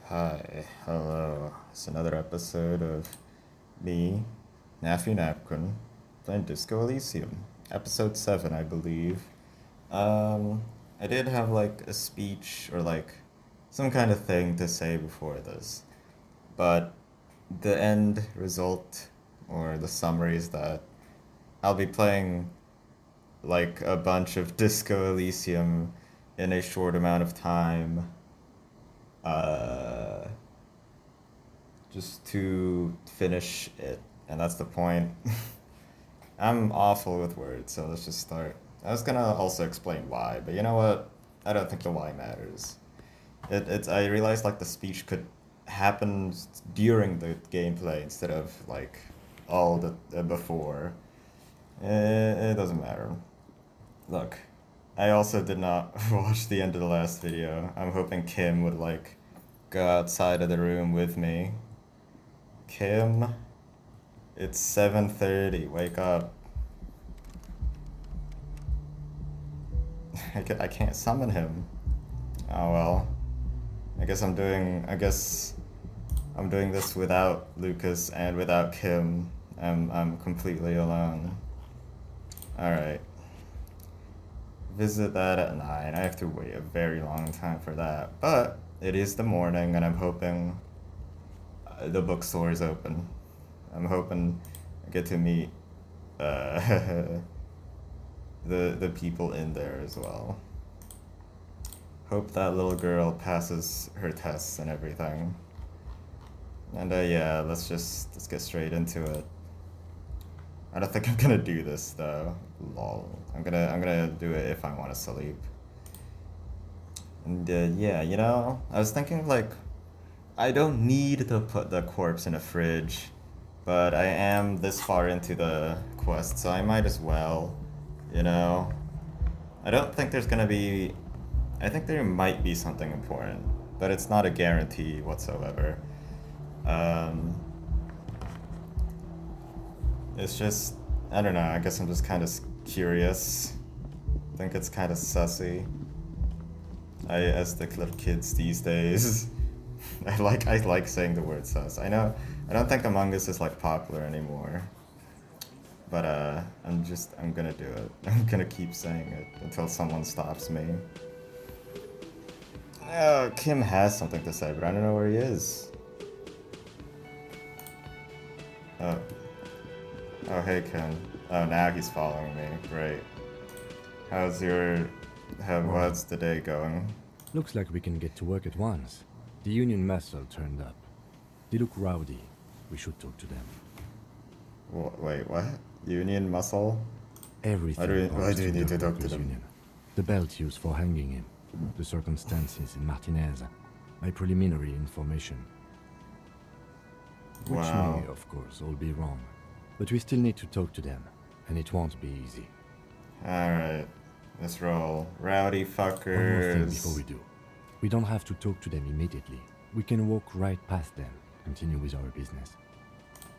Hi, hello. It's another episode of me, Napkin, playing Disco Elysium. Episode 7, I believe. Um, I did have like a speech or like some kind of thing to say before this, but the end result or the summary is that I'll be playing like a bunch of Disco Elysium in a short amount of time. Uh, just to finish it, and that's the point. I'm awful with words, so let's just start. I was gonna also explain why, but you know what? I don't think the why matters. It's I realized like the speech could happen during the gameplay instead of like all the before. It doesn't matter. Look, I also did not watch the end of the last video. I'm hoping Kim would like go outside of the room with me. Kim, it's 7:30. Wake up. I can't summon him. Oh well. I guess I'm doing this without Lucas and without Kim. I'm completely alone. Alright. Visit that at 9. I have to wait a very long time for that. But it is the morning and I'm hoping the bookstore is open. I'm hoping I get to meet uh, the people in there as well. Hope that little girl passes her tests and everything. And yeah, let's get straight into it. I don't think I'm gonna do this though. Lol. I'm gonna do it if I want to sleep. And yeah, I was thinking like I don't need to put the corpse in a fridge, but I am this far into the quest, so I might as well, you know. I don't think there's gonna be. I think there might be something important, but it's not a guarantee whatsoever. Um, it's just, I don't know, I guess I'm just kind of curious. I think it's kind of sussy. As the clip kids these days, I like saying the word sus. I don't think Among Us is like popular anymore, but I'm gonna do it. I'm gonna keep saying it until someone stops me. Kim has something to say, but I don't know where he is. Oh, oh, hey Kim. Oh, now he's following me. Great. How's your, Well, what's the day going? looks like we can get to work at once. The Union muscle turned up. They look rowdy. We should talk to them. Wait, what? Union muscle? Everything Why points do to you need the to talk to Workers' them? Union. The belt used for hanging him. The circumstances in Martinez. My preliminary information. Which Wow. may, of course, all be wrong. But we still need to talk to them, and it won't be easy. Alright. Let's roll. Rowdy One more thing before fuckers. we do. We don't have to talk to them immediately. We can walk right past them, continue with our business.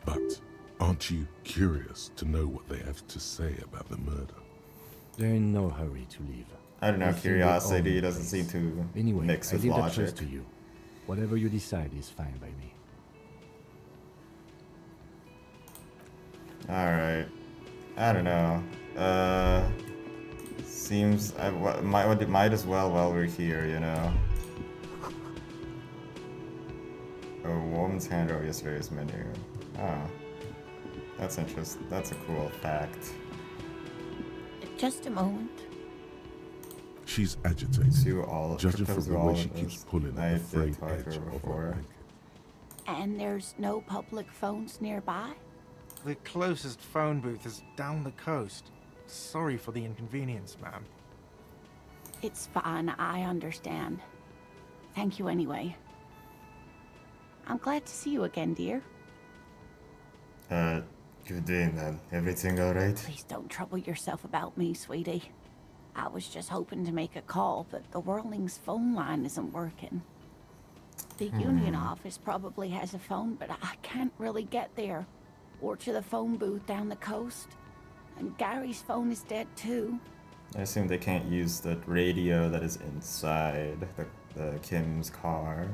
But aren't you curious to know what they have to say about the murder? They're in no hurry to leave. I don't know, They think they own curiosity the doesn't place. seem to Anyway, mix I with leave that logic. choice to you. Whatever you decide is fine by me. Alright. I don't know. Seems might as well while we're here, you know. A woman's hand wrote yesterday's menu. Oh. That's interesting. That's a cool fact. Just a moment. She's agitated, To all judging from cryptos the are all way she of keeps us. pulling I at the did frayed talk to edge her of before. her blanket. And there's no public phones nearby? The closest phone booth is down the coast. Sorry for the inconvenience, ma'am. It's fine, I understand. Thank you anyway. I'm glad to see you again, dear. Good day, man. Everything alright? Please don't trouble yourself about me, sweetie. I was just hoping to make a call, but the Whirling's phone line isn't working. The Union office probably has a phone, but I can't really get there. Or to the phone booth down the coast. And Gary's phone is dead too. I assume they can't use the radio that is inside the Kim's car.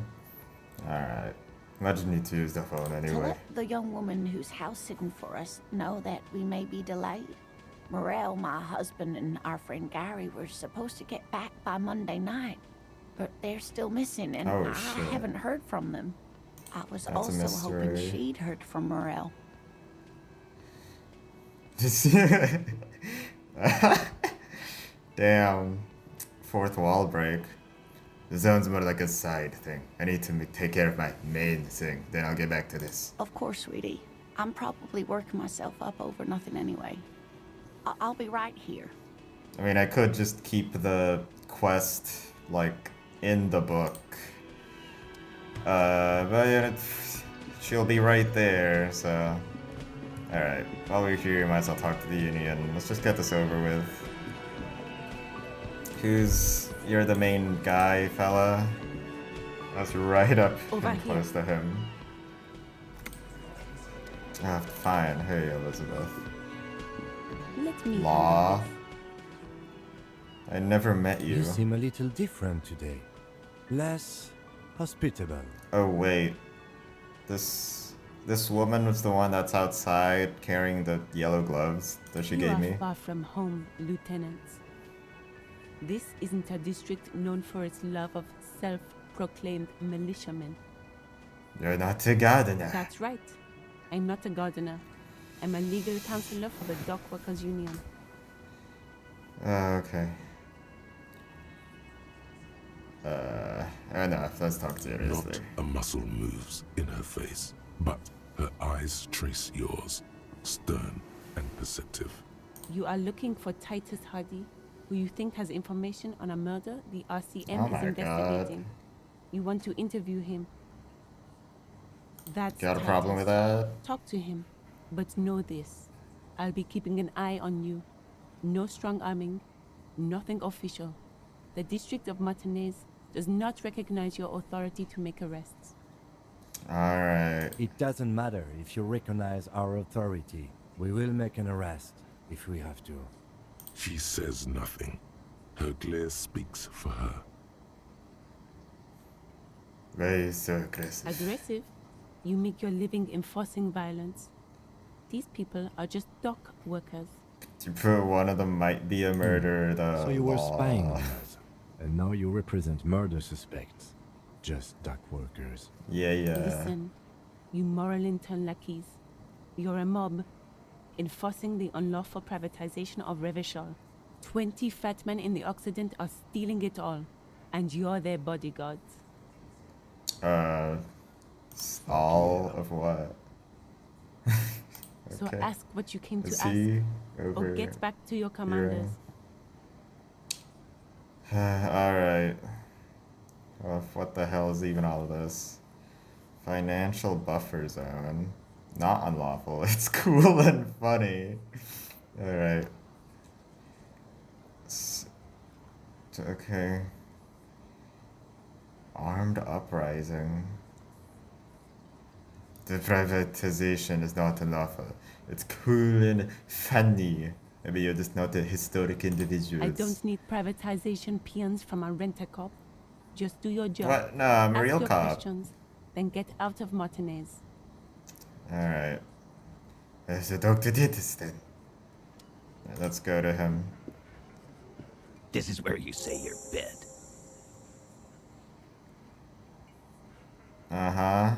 Alright. Imagine you two use the phone To anyway. let the young woman who's house sitting for us know that we may be delayed. Morel, my husband, and our friend Gary were supposed to get back by Monday night, but they're still missing, and Oh, I shit. haven't heard from them. I was That's a also hoping mystery. she'd heard from Morel. Damn. Fourth wall break. The zone's more like a side thing. I need to take care of my main thing, then I'll get back to this. Of course, sweetie. I'm probably working myself up over nothing anyway. I'll be right here. I mean, I could just keep the quest, like, in the book. But yeah, she'll be right there, so... Alright, while we're here, we might as well talk to the Union. Let's just get this over with. You're the main guy, fella? That's right up Over and here. close to him. Ah, fine. Hey, Elizabeth. Let me Law. handle I never met you. You seem a little different today. Less hospitable. Oh wait, this woman was the one that's outside carrying the yellow gloves that she You gave are me. far from home, Lieutenant. This isn't a district known for its love of self-proclaimed militiamen. You're not a gardener. That's right. I'm not a gardener. I'm a legal counselor for the Dock Workers Union. Okay. Enough. Let's talk seriously. Not a muscle moves in her face, but her eyes trace yours, stern and perceptive. You are looking for Titus Hardy, who you think has information on a murder the RCM Oh is my investigating. You want to interview him. That's Got a problem with Titus. that? Talk to him, but know this. I'll be keeping an eye on you. No strong arming, nothing official. The District of Martinez does not recognize your authority to make arrests. Alright. It doesn't matter if you recognize our authority. We will make an arrest if we have to. She says nothing. Her glare speaks for her. Very so aggressive. Aggressive? You make your living enforcing violence. These people are just dock workers. You put one of them might be a murderer, though. So you were spying on us, and now you represent murder suspects. Just dock workers. Yeah. Listen, you moral intern lackeys. You're a mob, enforcing the unlawful privatization of Revachol. 20 fat men in the Occident are stealing it all, and you're their bodyguards. All of what? So Okay. ask what you came to Is ask, he or over get back to your commanders. Alright. Well, what the hell is even all of this? Financial buffer zone. Not unlawful. It's cool and funny. Alright. Okay. Armed uprising. The privatization is not unlawful. It's cool and funny. Maybe you're just not a historic individual. I don't need privatization peons from a rent-a-cop. Just do your job. What? No, I'm a Ask real your cop. questions, then get out of Martinez. Alright. So Dr. Titus then. Let's go to him. This is where you say your bed. Uh-huh.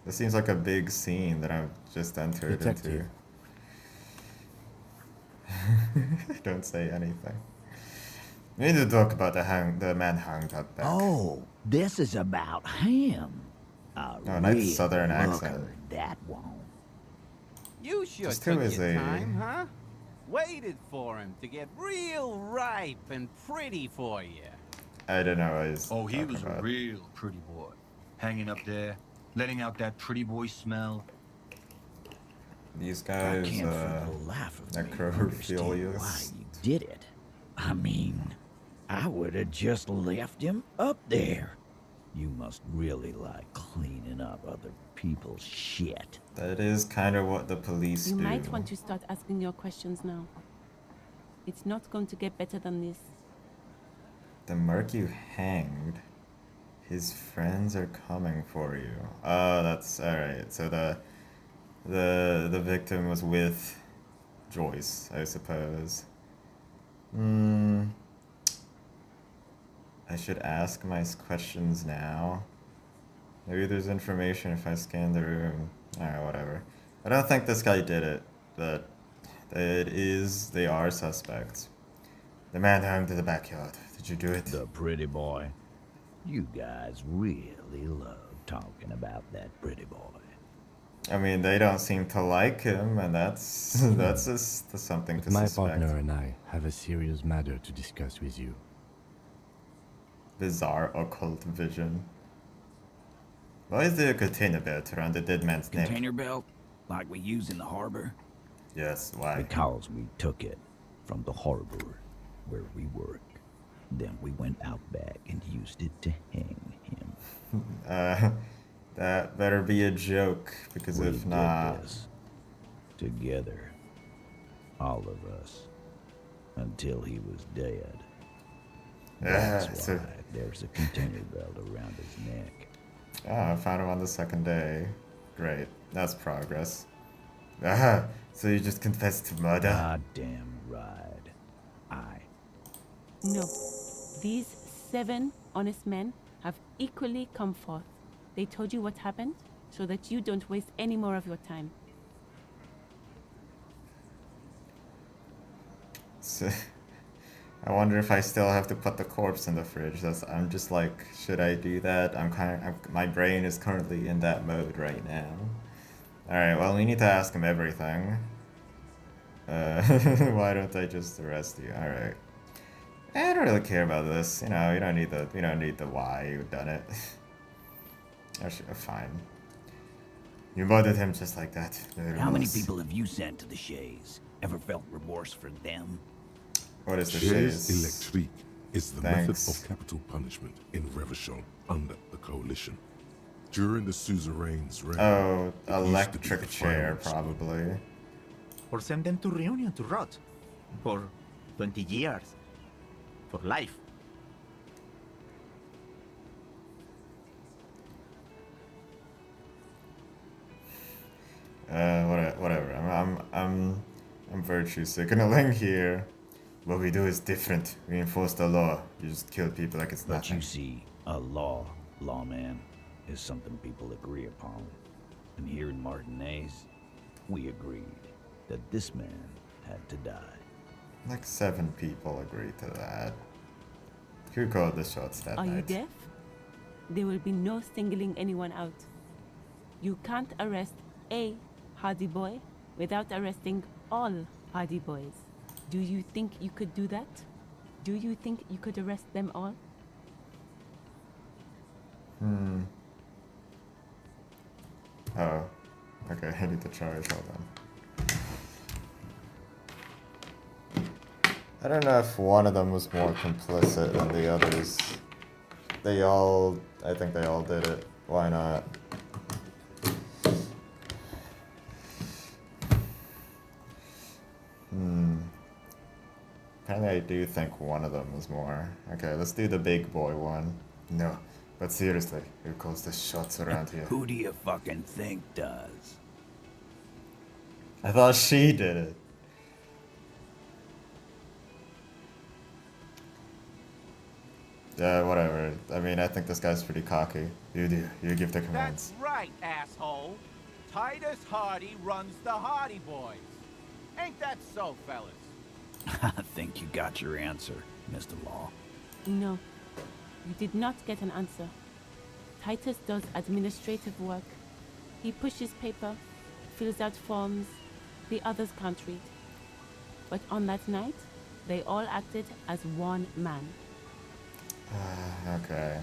This seems like a big scene that I've just entered Detective. into. Don't say anything. We need to talk about the man hanged up back. Oh, this is about him. A Oh, nice real southern looker, accent. that won't. You sure Just who took is your he? time, huh? Waited for him to get real ripe and pretty for you. I don't know what he's Oh, he talking was a about. real pretty boy. Hanging up there, letting out that pretty boy smell. These I guys, can't for the life of me understand necrophilius. why you did it. I mean, I would have just left him up there. You must really like cleaning up other people's shit. That is kind of what the police You do. might want to start asking your questions now. It's not going to get better than this. The merc you hanged. His friends are coming for you. Oh, that's alright. So the victim was with Joyce, I suppose. I should ask my questions now. Maybe there's information if I scan the room. Alright, whatever. I don't think this guy did it, but they are suspects. The man home to the backyard. Did you do it? The pretty boy. You guys really love talking about that pretty boy. I mean, they don't seem to like him, and that's just something to My suspect. partner and I have a serious matter to discuss with you. Bizarre occult vision. Why is there a container belt around the dead man's neck? Container belt? Like we use in the harbor? Yes, why? Because we took it from the harbor where we work. Then we went out back and used it to hang him. That better be a joke, because We if did not... this together. All of us. Until he was dead. That's so, why there's a container belt around his neck. I found him on the second day. Great, that's progress. So you just confessed to murder? Goddamn right. No. These 7 honest men have equally come forth. They told you what happened so that you don't waste any more of your time. So, I wonder if I still have to put the corpse in the fridge. I'm just like, should I do that? My brain is currently in that mode right now. Alright, well, we need to ask him everything. Why don't I just arrest you? Alright. I don't really care about this. You know, you don't need the why you've done it. Fine. You murdered him just like that. How many people have you sent to the Shays? Ever felt remorse for them? What is the Chaise Shays? Electrique is the Thanks. method of capital punishment in Revachol under the Coalition. During the suzerain's reign, Oh, it used to be electric the chair, final resort. probably. Or send them to Reunion to rot. For 20 years. For life. Whatever. I'm virtue signaling here. What we do is different. We enforce the law. You just kill people like it's But nothing. you see, a lawman, is something people agree upon. And here in Martinez, we agreed that this man had to die. Like 7 people agreed to that. Who called the shots that Are you night? deaf? There will be no singling anyone out. You can't arrest a Hardy Boy without arresting all Hardy Boys. Do you think you could do that? Do you think you could arrest them all? Oh. Okay, I need to charge. Hold on. I don't know if one of them was more complicit than the others. I think they all did it. Why not? Apparently I do think one of them was more. Okay, let's do the big boy one. No, but seriously, who calls the shots around here? Who do you fucking think does? I thought she did it. Yeah, whatever. I mean, I think this guy's pretty cocky. You do. You give the commands. That's right, asshole. Titus Hardy runs the Hardy Boys. Ain't that so, fellas? I think you got your answer, Mr. Law. No, you did not get an answer. Titus does administrative work. He pushes paper, fills out forms. The others can't read. But on that night, they all acted as one man. Okay.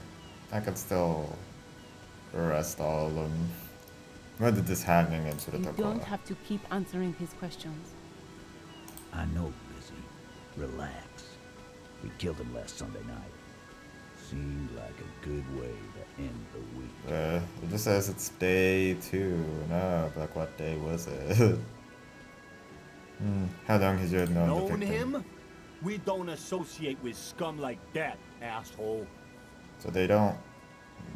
I can still arrest all of them. When did this hanging into the You top? don't have to keep answering his questions. I know, Lizzie. Relax. We killed him last Sunday night. Seemed like a good way to end the week. It just says it's day 2. No, like what day was it? How long has you known the Known victim? him? We don't associate with scum like that, asshole. So they don't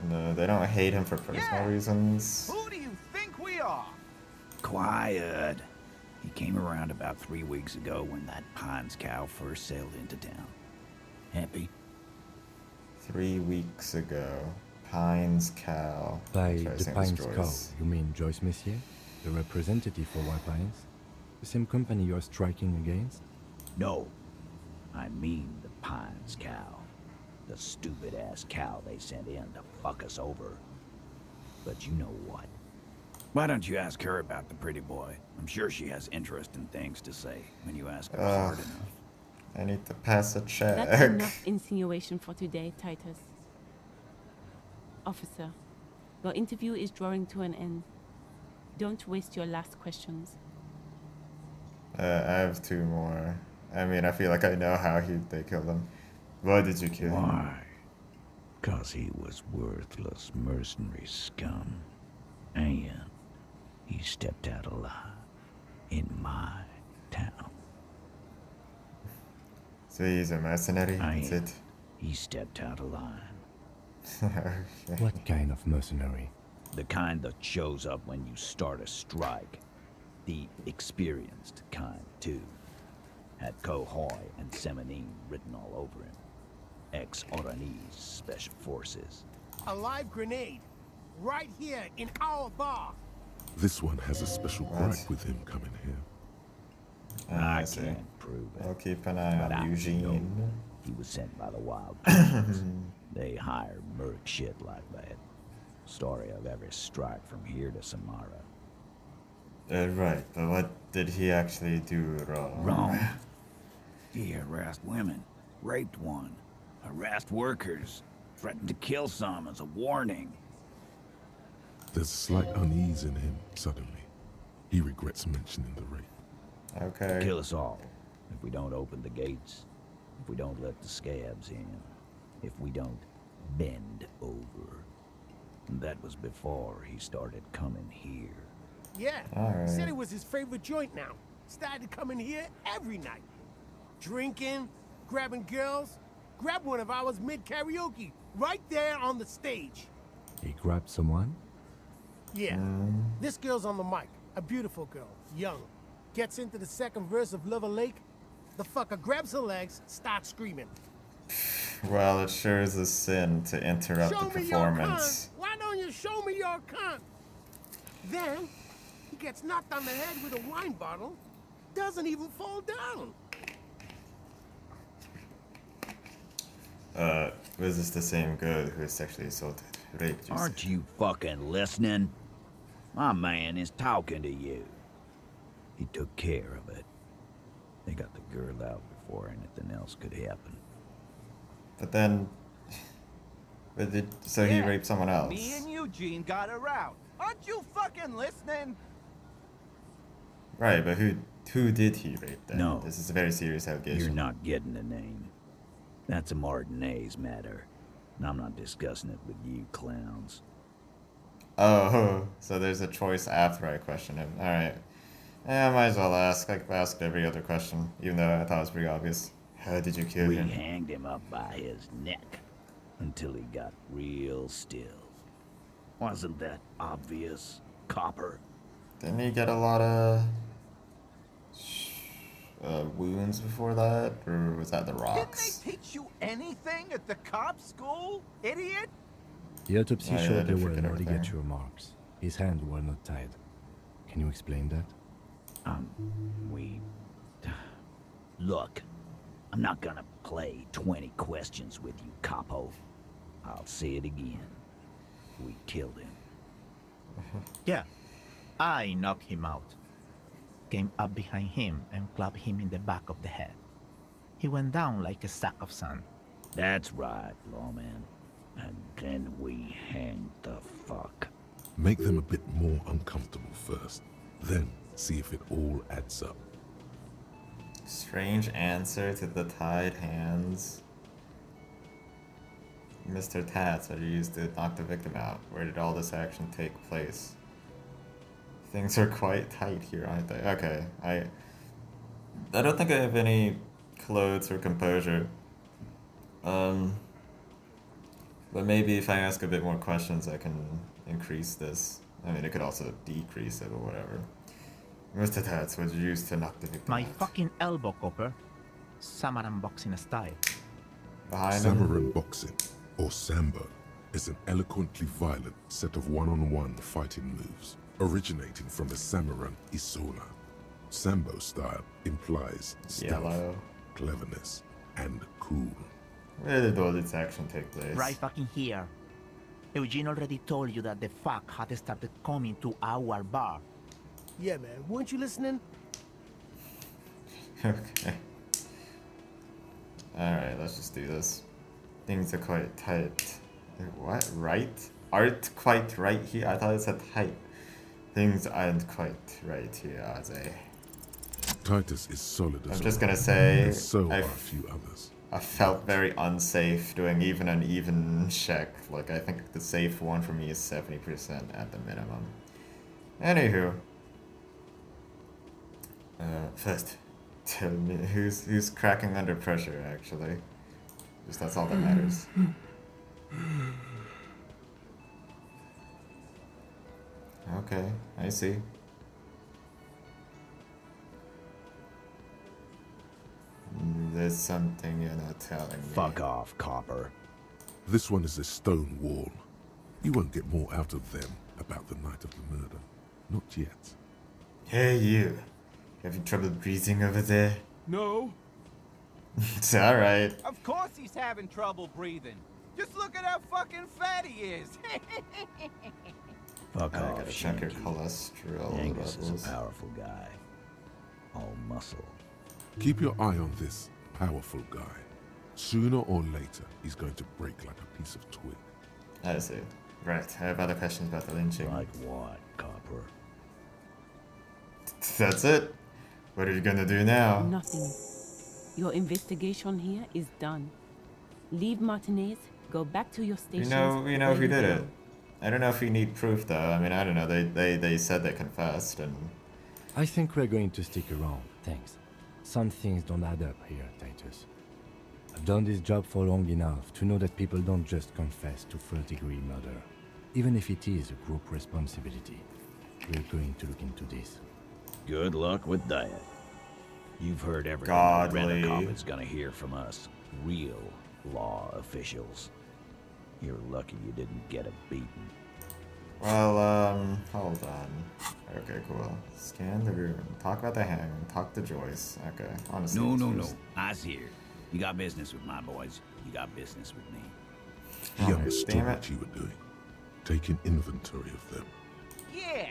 No, they don't hate him for personal Yeah. reasons. Who do you think we are? Quiet. He came around about 3 weeks ago when that Pines cow first sailed into town. Happy? 3 weeks ago. Pines Cow. By Try the saying Pines this Cow, choice. you mean Joyce Messier, the representative for White Pines? The same company you are striking against? No. I mean the Pines cow. The stupid-ass cow they sent in to fuck us over. But you know what? Why don't you ask her about the pretty boy? I'm sure she has interesting things to say when you ask her hard enough. I need to pass a check. That's enough insinuation for today, Titus. Officer, your interview is drawing to an end. Don't waste your last questions. I have 2 more. I mean, I feel like I know how they killed him. Why did you kill him? Why? 'Cause he was worthless mercenary scum. And he stepped out alive in my town. So he's a mercenary, that's And it? he stepped out of line. Okay. What kind of mercenary? The kind that shows up when you start a strike. The experienced kind, too. Had Cohoy and Seminine written all over him. Ex-Oranese Special Forces. A live grenade. Right here in our bar. This one has a special What? gripe with him coming here. I I see. can't prove it. I'll keep an eye But I on know Eugene. he was sent by the Wild Pines. They hire merc shit like that. Story of every strike from here to Samara. Right, but what did he actually do wrong? Wrong. He harassed women, raped one, harassed workers, threatened to kill some as a warning. There's a slight unease in him suddenly. He regrets mentioning the rape. Okay. Kill us all if we don't open the gates, if we don't let the scabs in, if we don't bend over. And that was before he started coming here. Yeah. Alright. Said it was his favorite joint now. Started coming here every night. Drinking, grabbing girls. Grabbed one of ours mid-karaoke, right there on the stage. He grabbed someone? Yeah. This girl's on the mic. A beautiful girl. Young. Gets into the second verse of Lover Lake. The fucker grabs her legs, starts screaming. Well, it sure is a sin to interrupt Show the me your cunt! performance. Why don't you show me your cunt? Then, he gets knocked on the head with a wine bottle. Doesn't even fall down. Was this the same girl who was sexually assaulted? Raped, you Aren't said? you fucking listening? My man is talking to you. He took care of it. They got the girl out before anything else could happen. But then... so he Yeah, raped someone else? Me and Eugene got her out. Aren't you fucking listening? Right, but who did he rape then? No. This is a very serious allegation. You're not getting the name. That's a Martinez matter. And I'm not discussing it with you clowns. Oh, so there's a choice after I question him. Alright. Yeah, I might as well ask. I've asked every other question, even though I thought it was pretty obvious. How did you kill We him? hanged him up by his neck until he got real still. Wasn't that obvious, Copper? Didn't he get a lot of wounds before that? Or was that the Didn't rocks? they teach you anything at the cop school, idiot? The autopsy Oh, yeah, I showed did there were forget no everything. ligature marks. His hands were not tied. Can you explain that? We... Look, I'm not gonna play 20 questions with you, Capo. I'll say it again. We killed him. Yeah, I knocked him out. Came up behind him and clapped him in the back of the head. He went down like a sack of sand. That's right, lawman. And then we hanged the fuck. Make them a bit more uncomfortable first. Then see if it all adds up. Strange answer to the tied hands. Mr. Tats, what did you use to knock the victim out? Where did all this action take place? Things are quite tight here, aren't they? Okay, I don't think I have any clothes or composure. But maybe if I ask a bit more questions, I can increase this. I mean, it could also decrease it or whatever. Mustatats was used to knock the victim My out. fucking elbow, Copper. Samaran boxing style. Behind him. Samurai boxing, or Sambo, is an eloquently violent set of one-on-one fighting moves originating from the Samurai Isola. Sambo style implies stealth, Yellow. cleverness, and cool. Where did all this action take place? Right fucking here. Eugene already told you that the fuck had started coming to our bar. Yeah, man. Weren't you listening? Okay. Alright, let's just do this. Things are quite tight. What? Right? Aren't quite right here? I thought it said tight. Things aren't quite right here, are they? Titus is solid as I'm just well, gonna say, and so are a few others. I felt very unsafe doing even an even check. Like, I think the safe one for me is 70% at the minimum. Anywho. First, tell me who's cracking under pressure, actually. Just that's all that matters. Okay, I see. There's something you're not telling me. Fuck off, Copper. This one is a stone wall. You won't get more out of them about the night of the murder. Not yet. Hey, you. Having trouble breathing over there? No. It's alright. Of course he's having trouble breathing. Just look at how fucking fat he is. Fuck I off, gotta check your Shanky. cholesterol Angus is levels. a powerful guy. All muscle. Keep your eye on this powerful guy. Sooner or later, he's going to break like a piece of twig. I see. Right, I have other questions about the lynching. Like what, Copper? That's it? What are you gonna do now? Nothing. Your investigation here is done. Leave Martinez, go back to your We station. know who did it. I don't know if we need proof though. I mean, I don't know. They said they confessed and... I think we're going to stick around, thanks. Some things don't add up here, Titus. I've done this job for long enough to know that people don't just confess to first-degree murder, even if it is a group responsibility. We're going to look into this. Good luck with that. You've heard everything Godly. the Rent-A-Cop is gonna hear from us, real law officials. You're lucky you didn't get a beating. Well, hold on. Okay, cool. Scan the room. Talk about the hanging. Talk to Joyce. Okay, honestly. No. just- I's here. You got business with my boys. You got business with me. He Oh, understood damn what it. you were doing, taking inventory of them. Yeah.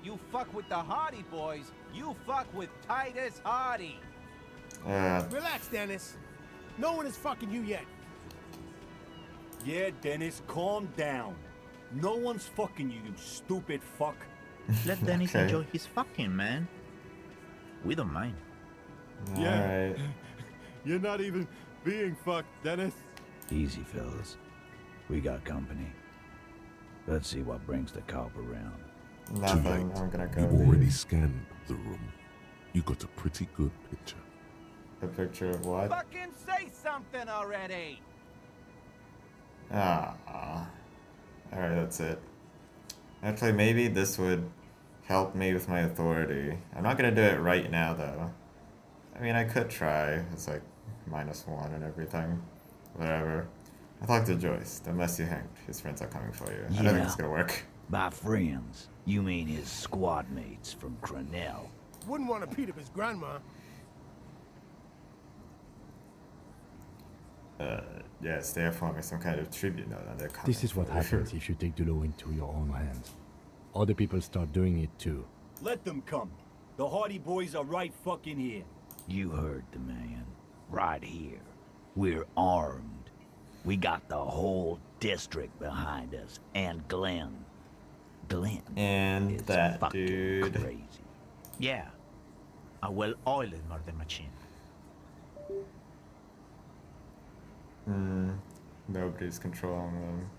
You fuck with the Hardy boys, you fuck with Titus Hardy. Relax, Dennis. No one is fucking you yet. Yeah, Dennis, calm down. No one's fucking you, you stupid fuck. Let Dennis Okay. enjoy his fucking, man. We don't mind. Alright. You're not even being fucked, Dennis. Easy, fellas. We got company. Let's see what brings the cop around. Too Nothing. late. I'm gonna go You read already scanned the room. You got a pretty good picture. the picture of what? Fucking say something already. Ah. Alright, that's it. Actually, maybe this would help me with my authority. I'm not gonna do it right now, though. I mean, I could try. It's like -1 and everything. Whatever. I talked to Joyce. Don't mess you hanged. His friends are coming for you. I don't think it's gonna work. By friends, you mean his squad mates from Crenell. Wouldn't want to beat up his grandma. Yes, they are forming some kind of tribute now that they're coming. This is what for you. happens if you take the law into your own hands. Other people start doing it too. Let them come. The Hardy boys are right fucking here. You heard the man. Right here. We're armed. We got the whole district behind us. And Glenn. Glenn And is that fucking dude. crazy. Yeah. A well-oiled murder machine. Nobody's controlling them.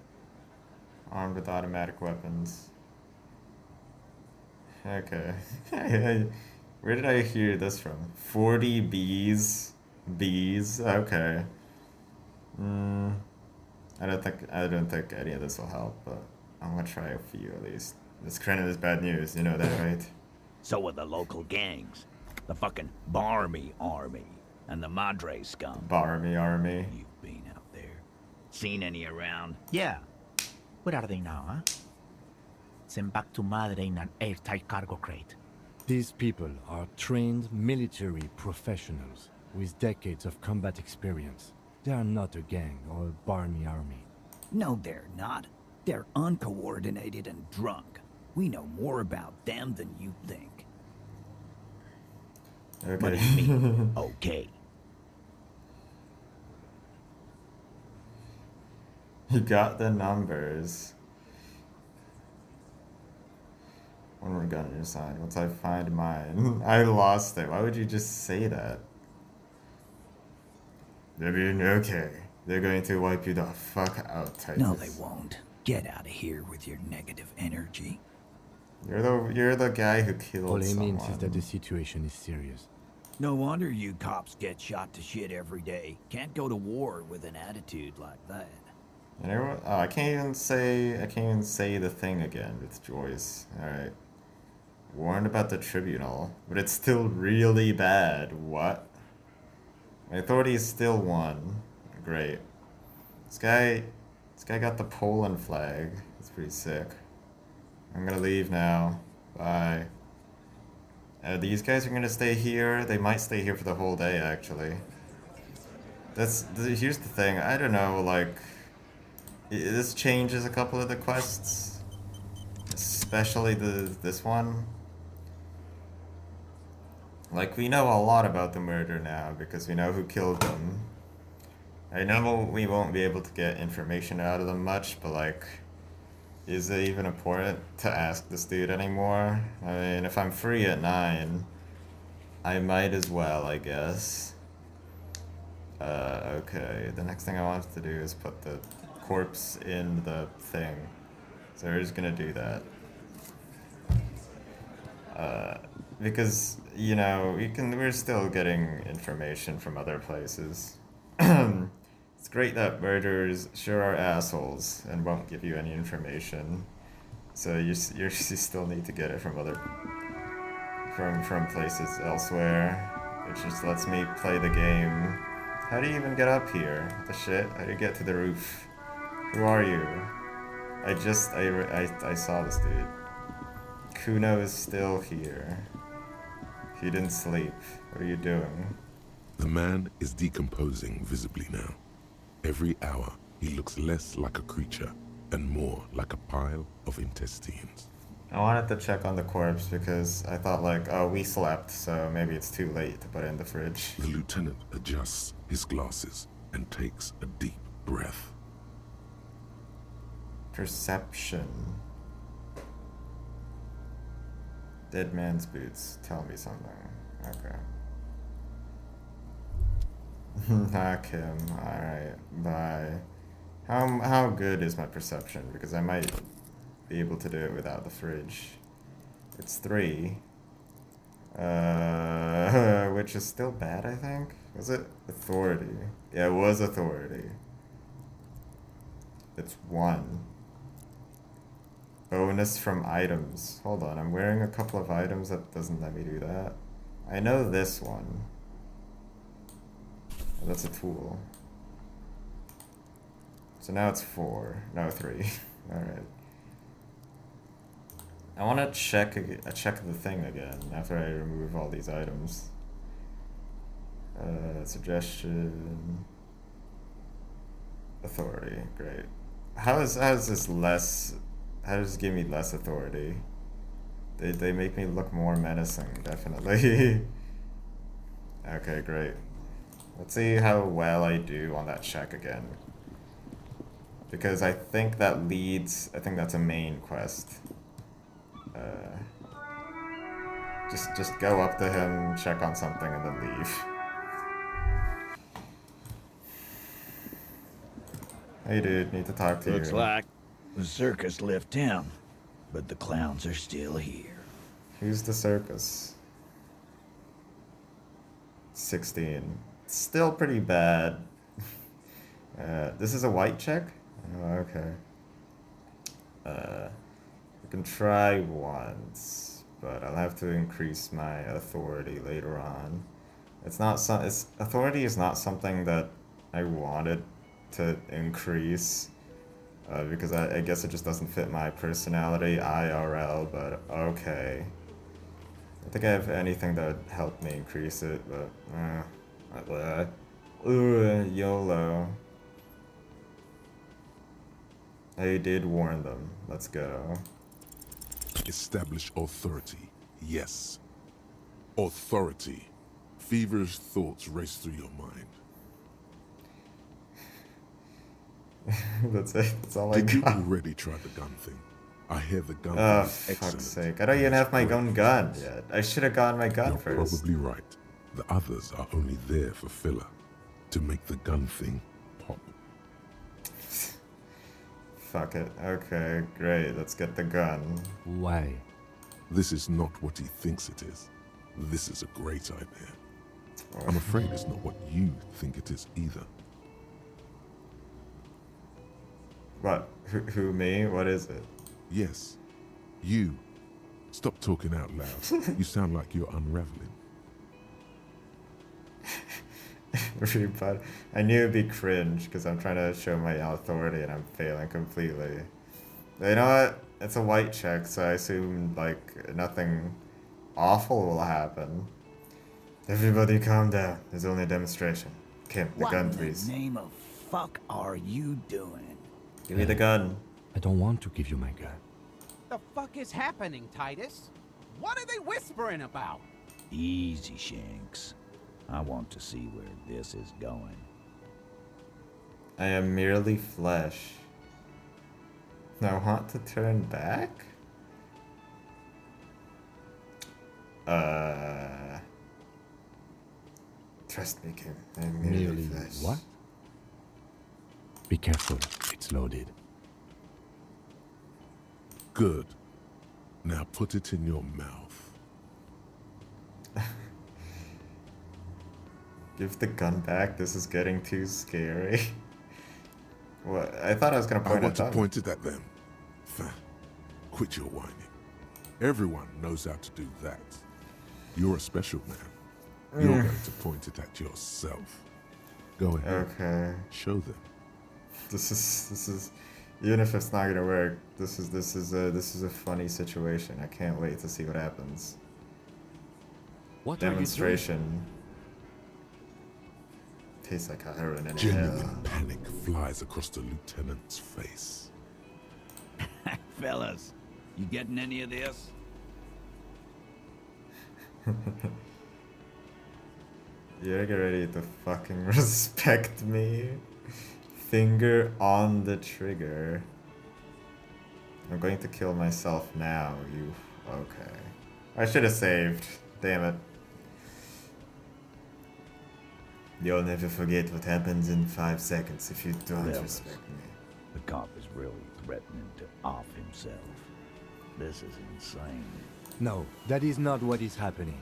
Armed with automatic weapons. Okay. Where did I hear this from? 40 bees. Bees. Okay. I don't think any of this will help, but I'm gonna try a few at least. This Krenin is bad news, you know that, right? So are the local gangs. The fucking Barmy Army and the Madre scum. Barmy Army. You've been out there. Seen any around? Yeah. Where are they now, huh? Sent back to Madre in an airtight cargo crate. These people are trained military professionals with decades of combat experience. They are not a gang or a barmy army. No, they're not. They're uncoordinated and drunk. We know more about them than you think. Okay. What do you mean, okay? You got the numbers. One more gun on your side. Once I find mine, I lost it. Why would you just say that? I mean, okay. They're going to wipe you the fuck out, Titus. No, they won't. Get out of here with your negative energy. You're the guy who killed All he someone. means is that the situation is serious. No wonder you cops get shot to shit every day. Can't go to war with an attitude like that. And everyone, oh, I can't even say the thing again with Joyce. Alright. Warned about the tribunal, but it's still really bad. What? My authority is still 1. Great. This guy got the Poland flag. It's pretty sick. I'm gonna leave now. Bye. These guys are gonna stay here. They might stay here for the whole day, actually. Here's the thing. I don't know, like... This changes a couple of the quests. Especially this one. Like, we know a lot about the murder now, because we know who killed them. I know we won't be able to get information out of them much, but like... Is it even important to ask this dude anymore? I mean, if I'm free at 9, I might as well, I guess. Okay. The next thing I want to do is put the corpse in the thing. So we're just gonna do that. Because, you know, we're still getting information from other places. It's great that murderers sure are assholes and won't give you any information. So you still need to get it from from places elsewhere. It just lets me play the game. How do you even get up here? What the shit? How do you get to the roof? Who are you? I saw this dude. Kuno is still here. He didn't sleep. What are you doing? The man is decomposing visibly now. Every hour, he looks less like a creature and more like a pile of intestines. I wanted to check on the corpse because I thought like, oh, we slept, so maybe it's too late to put it in the fridge. The lieutenant adjusts his glasses and takes a deep breath. Perception. Dead man's boots. Tell me something. Okay. Knock him. Alright. Bye. How good is my perception? Because I might be able to do it without the fridge. It's 3. Which is still bad, I think. Was it authority? Yeah, it was authority. It's 1. Bonus from items. Hold on, I'm wearing a couple of items that doesn't let me do that. I know this one. Oh, that's a tool. So now it's 4. No, 3. Alright. I want to check the thing again after I remove all these items. Suggestion. Authority. Great. How is this less... How does it give me less authority? They make me look more menacing, definitely. Okay, great. Let's see how well I do on that check again. Because I think that leads... I think that's a main quest. Just go up to him, check on something, and then leave. Hey dude, need to talk to you. Looks like the circus left town, but the clowns are still here. Who's the circus? 16. Still pretty bad. This is a white check? Oh, okay. We can try once, but I'll have to increase my authority later on. Authority is not something that I wanted to increase, because I guess it just doesn't fit my personality IRL, but okay. I don't think I have anything that would help me increase it, but YOLO. I did warn them. Let's go. Establish authority. Yes. Authority. Feverish thoughts race through your mind. That's it. That's all I Did you got. already try the gun thing? I hear the gun Oh, thing is fuck's excellent. sake. I don't even have my own gun yet. I should have gotten my gun You're first. probably right. The others are only there for filler. To make the gun thing pop. Fuck it. Okay, great. Let's get the gun. Why? This is not what he thinks it is. This is a great idea. I'm afraid it's not what you think it is either. What? Who, me? What is it? Yes, you. Stop talking out loud. You sound like you're unraveling. But I knew it'd be cringe because I'm trying to show my authority and I'm failing completely. But you know what? It's a white check, so I assume like nothing awful will happen. Everybody calm down. There's only a demonstration. Kim, the gun, please. What in the name of fuck are you doing? Give me the gun. I don't want to give you my gun. The fuck is happening, Titus? What are they whispering about? Easy, Shanks. I want to see where this is going. I am merely flesh. I want to turn back? Trust me, Kim. I am merely flesh. What? Be careful, it's loaded. Good. Now put it in your mouth. Give the gun back. This is getting too scary. What? I thought I was gonna I point want at to them. point it at them. Fine. Quit your whining. Everyone knows how to do that. You're a special man. You're going to point it at yourself. Go ahead. Okay. Show them. This is even if it's not gonna work, this is a funny situation. I can't wait to see what happens. What Demonstration. Tastes like heroin in Genuine hell. panic flies across the lieutenant's face. Fellas, you getting any of this? You're get ready to fucking respect me. Finger on the trigger. I'm going to kill myself now, you... Okay. I should have saved. Damn it. You'll never forget what happens in 5 seconds if you don't Fellas, respect me. The cop is really threatening to off himself. This is insane. No, that is not what is happening.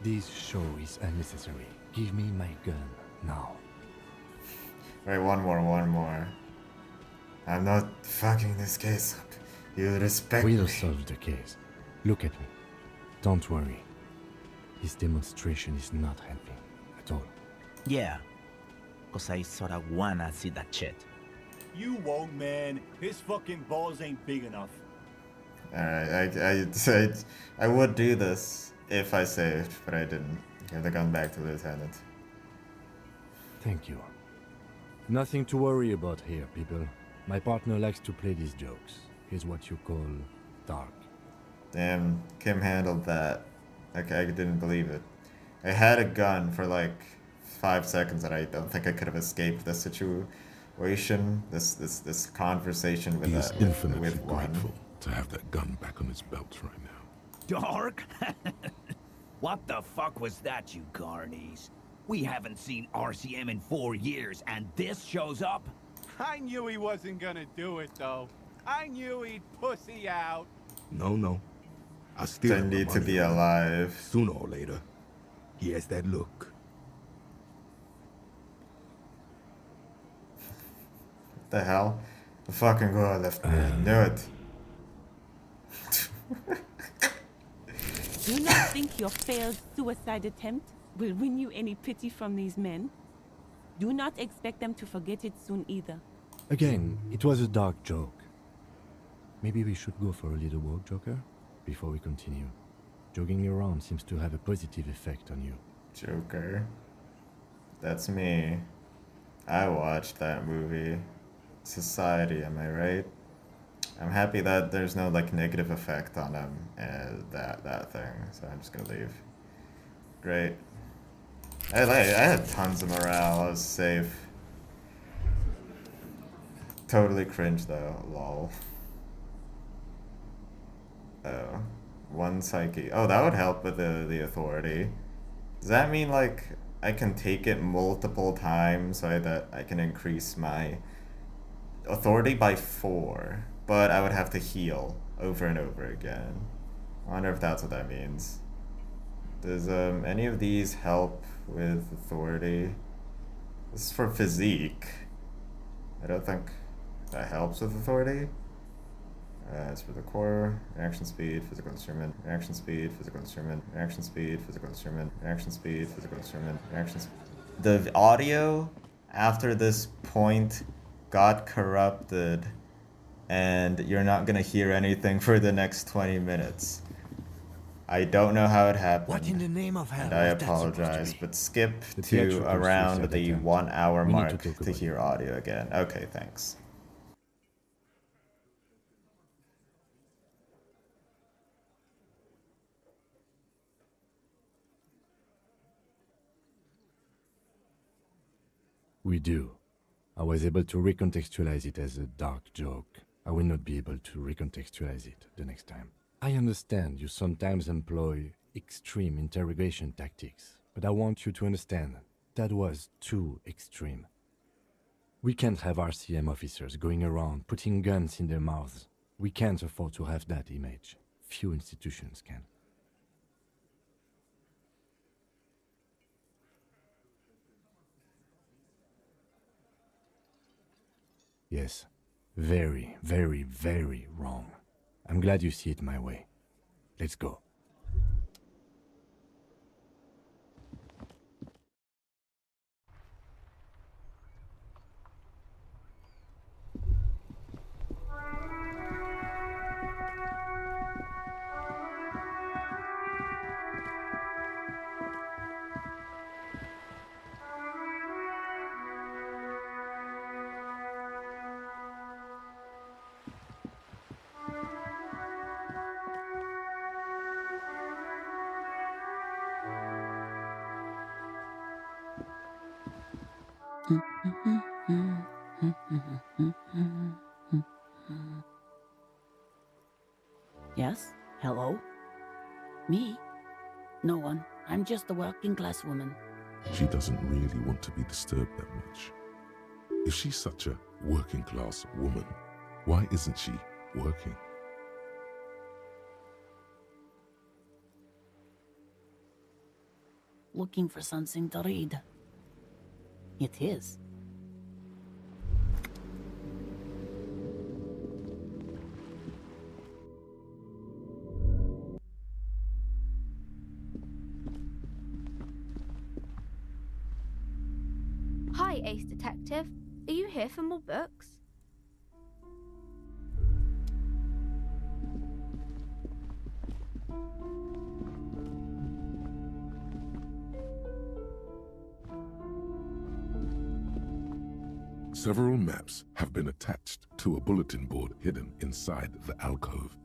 This show is unnecessary. Give me my gun now. Right, one more. I'm not fucking this case up. You'll respect We'll me. solve the case. Look at me. Don't worry. This demonstration is not helping at all. Yeah, cause I sorta wanna see that shit. You won't, man. His fucking balls ain't big enough. Alright, I would do this if I saved, but I didn't. Give the gun back to the lieutenant. Thank you. Nothing to worry about here, people. My partner likes to play these jokes. He's what you call dark. Damn, Kim handled that. Okay, I didn't believe it. I had a gun for like 5 seconds and I don't think I could have escaped this situation, this conversation with He is that, infinitely with one. grateful to have that gun back on his belt right now. Dark? What the fuck was that, you carnies? We haven't seen RCM in 4 years, and this shows up? I knew he wasn't gonna do it, though. I knew he'd pussy out. No. I still I have my need to money be on him. alive. Sooner or later, he has that look. What the hell? The fucking girl left me. I knew it. Do you not think your failed suicide attempt will win you any pity from these men? Do not expect them to forget it soon either. Again, it was a dark joke. Maybe we should go for a little walk, Joker, before we continue. Jogging around seems to have a positive effect on you. Joker. That's me. I watched that movie. Society, am I right? I'm happy that there's no like negative effect on him and that thing. So I'm just gonna leave. Great. I had tons of morale. I was safe. Totally cringe though. Lol. Oh, one psyche. Oh, that would help with the authority. Does that mean like I can take it multiple times so that I can increase my authority by 4, but I would have to heal over and over again. I wonder if that's what that means. Does any of these help with authority? This is for physique. I don't think that helps with authority. As for the core, reaction speed, physical instrument, reaction speed, physical instrument, reaction speed, physical instrument, reaction speed, physical instrument, reaction speed. The audio after this point got corrupted, and you're not gonna hear anything for the next 20 minutes. I don't know how it happened. What in the name of hell and I was that supposed to apologize, be? but skip The to theatrical around suicide the attempt. 1 hour We need mark to talk to about hear audio again. Okay, thanks. We do. I was able to recontextualize it as a dark joke. I will not be able to recontextualize it the next time. I understand you sometimes employ extreme interrogation tactics, but I want you to understand that was too extreme. We can't have RCM officers going around putting guns in their mouths. We can't afford to have that image. Few institutions can. Yes, very, very, very wrong. I'm glad you see it my way. Let's go. Yes? Hello? Me? No one. I'm just a working class woman. She doesn't really want to be disturbed that much. If she's such a working class woman, why isn't she working? Looking for something to read. It is. Hi, Ace Detective. Are you here for more books? Several maps have been attached to a bulletin board hidden inside the alcove.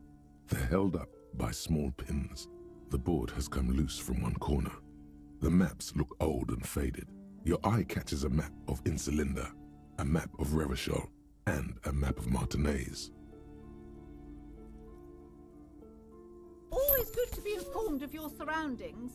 They're held up by small pins. The board has come loose from one corner. The maps look old and faded. Your eye catches a map of Insulinda, a map of Revachol, and a map of Martinez. Always good to be informed of your surroundings.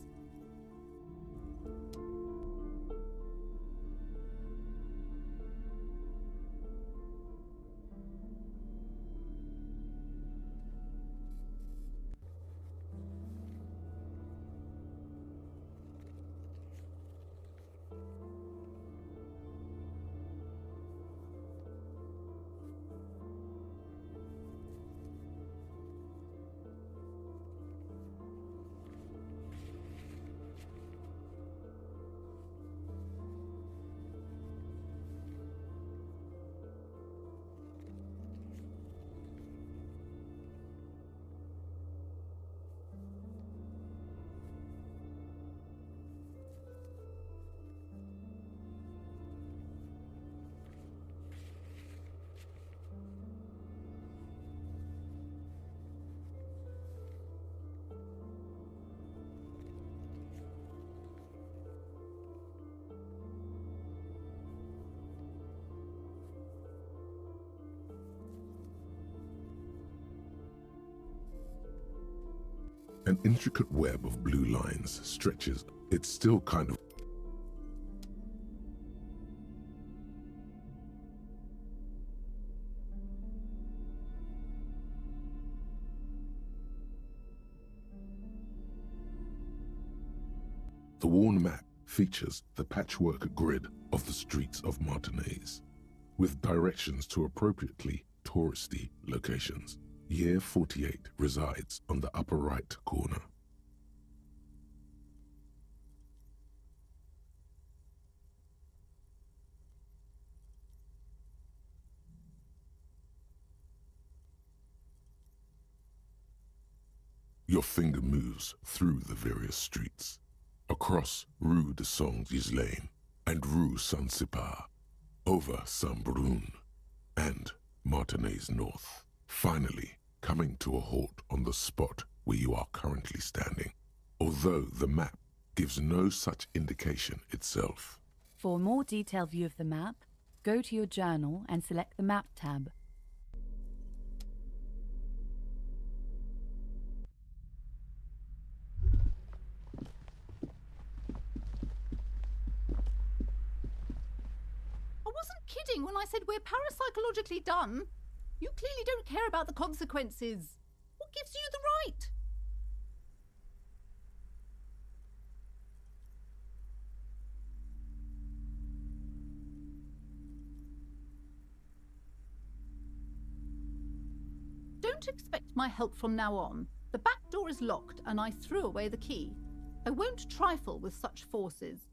An intricate web of blue lines stretches. It's still kind of... The worn map features the patchwork grid of the streets of Martinez, with directions to appropriately touristy locations. Year 48 resides on the upper right corner. Your finger moves through the various streets, across Rue de Saint-Ghislain and Rue Saint-Sipar, over Saint-Brun and Martinez North, finally coming to a halt on the spot where you are currently standing, although the map gives no such indication itself. For a more detailed view of the map, go to your journal and select the Map tab. I wasn't kidding when I said we're parapsychologically done. You clearly don't care about the consequences. What gives you the right? Don't expect my help from now on. The back door is locked and I threw away the key. I won't trifle with such forces.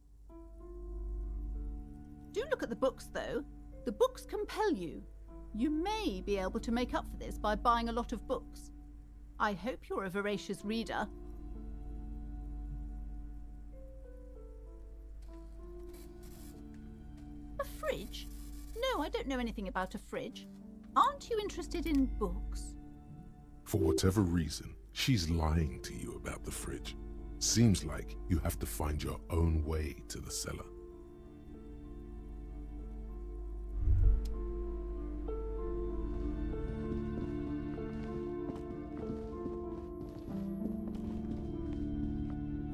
Do look at the books, though. The books compel you. You may be able to make up for this by buying a lot of books. I hope you're a voracious reader. A fridge? No, I don't know anything about a fridge. Aren't you interested in books? For whatever reason, she's lying to you about the fridge. Seems like you have to find your own way to the cellar.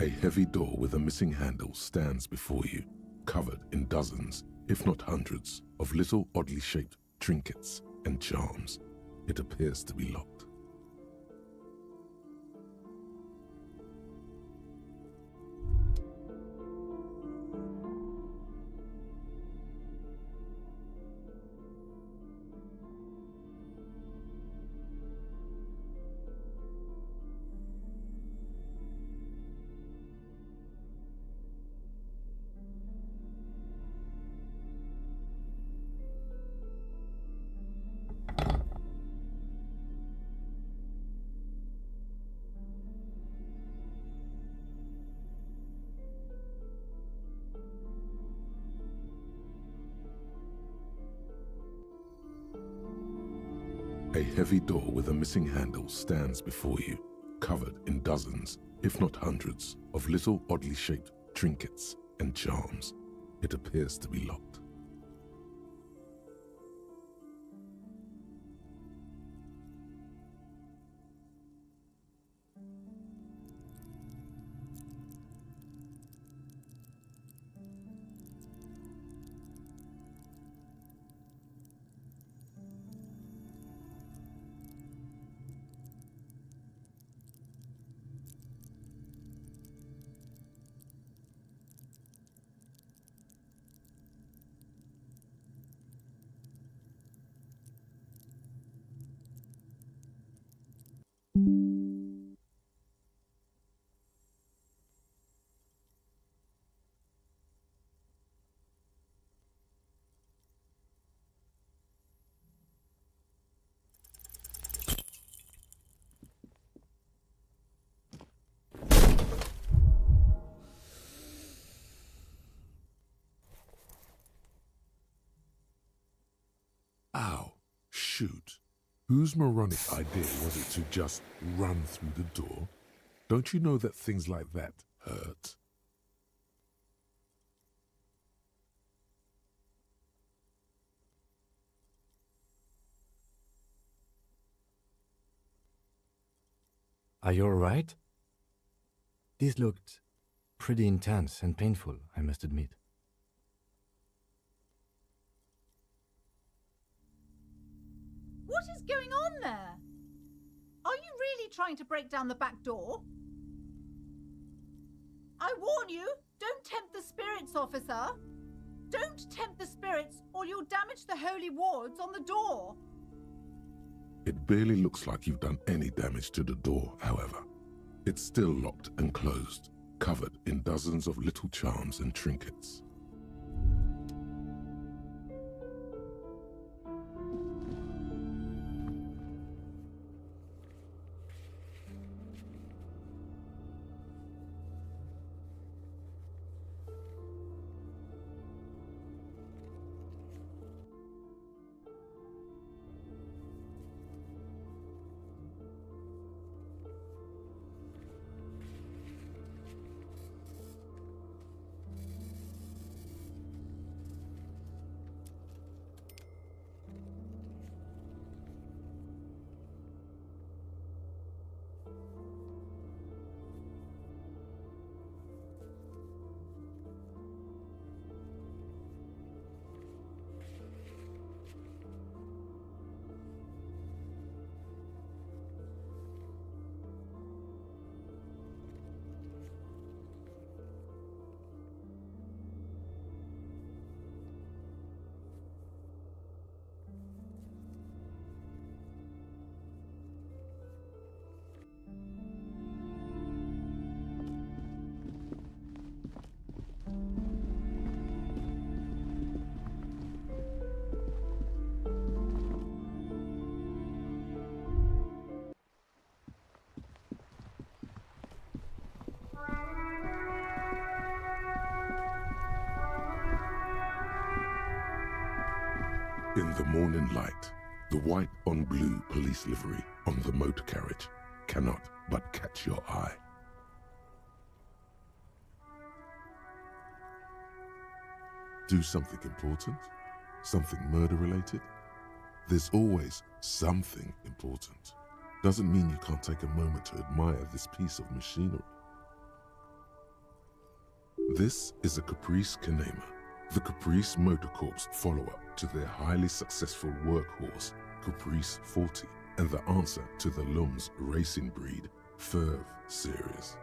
A heavy door with a missing handle stands before you, covered in dozens, if not hundreds, of little oddly shaped trinkets and charms. It appears to be locked. A heavy door with a missing handle stands before you, covered in dozens, if not hundreds, of little oddly shaped trinkets and charms. It appears to be locked. Ow, shoot. Whose moronic idea was it to just run through the door? Don't you know that things like that hurt? Are you alright? This looked pretty intense and painful, I must admit. What is going on there? Are you really trying to break down the back door? I warn you, don't tempt the spirits, officer. Don't tempt the spirits, or you'll damage the holy wards on the door. It barely looks like you've done any damage to the door, however. It's still locked and closed, covered in dozens of little charms and trinkets. In the morning light, the white on blue police livery on the motor carriage cannot but catch your eye. Do something important? Something murder-related? There's always something important. Doesn't mean you can't take a moment to admire this piece of machinery. This is a Caprice Canema, the Caprice Motor Corp's follow-up to their highly successful workhorse, Caprice 40, and the answer to the Lum's racing breed, Ferv series.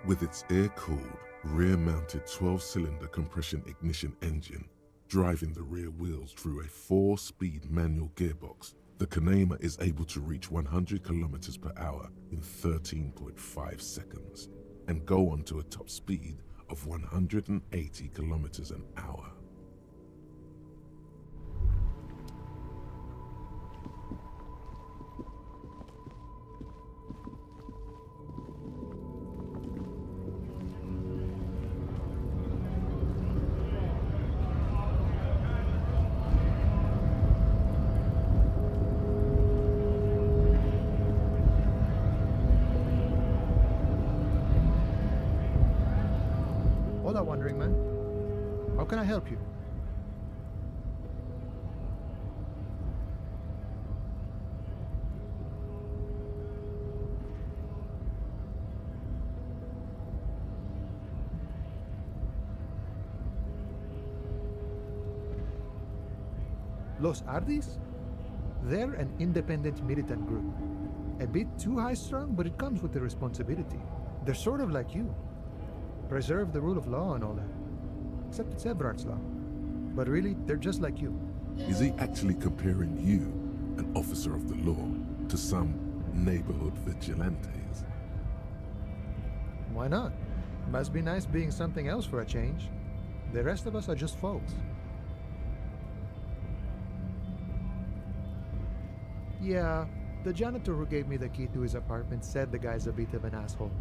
With its air-cooled, rear-mounted 12-cylinder compression ignition engine, driving the rear wheels through a 4-speed manual gearbox, the Canema is able to reach 100 kilometers per hour in 13.5 seconds, and go on to a top speed of 180 kilometers an hour. Hola, Wandering Man. How can I help you? Los Ardis? They're an independent militant group. A bit too high-strung, but it comes with the responsibility. They're sort of like you. Preserve the rule of law and all that. Except it's Everard's law. But really, they're just like you. Is he actually comparing you, an officer of the law, to some neighborhood vigilantes? Why not? Must be nice being something else for a change. The rest of us are just folks. Yeah, the janitor who gave me the key to his apartment said the guy's a bit of an asshole.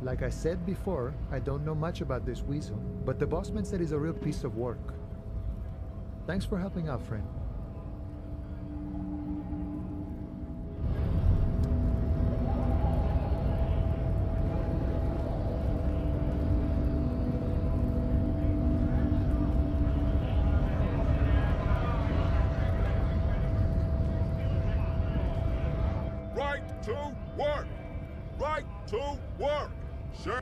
Like I said before, I don't know much about this weasel, but the bossman said he's a real piece of work. Thanks for helping out, friend. to work! Right to work! Sure.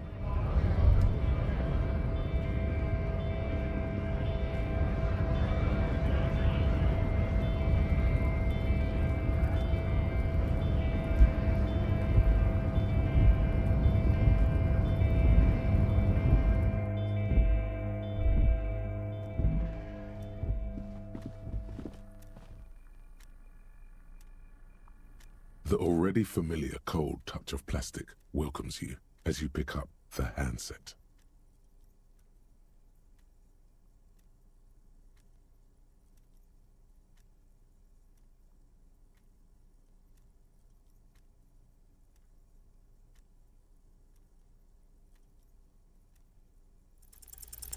The already familiar cold touch of plastic welcomes you as you pick up the handset.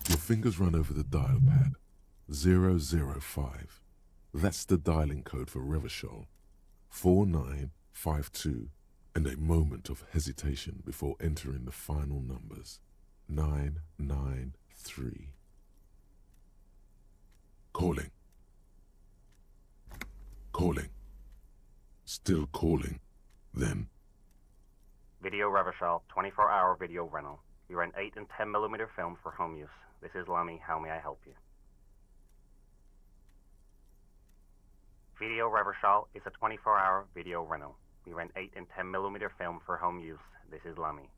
Your fingers run over the dial pad. 005. That's the dialing code for Revachol. 4952, and a moment of hesitation before entering the final numbers. 993. Calling. Calling. Still calling. Then. Video Revachol, 24-hour video rental. We rent 8 and 10mm film for home use. This is Lummy. How may I help you? Video Revachol is a 24-hour video rental. We rent 8 and 10mm film for home use. This is Lummy.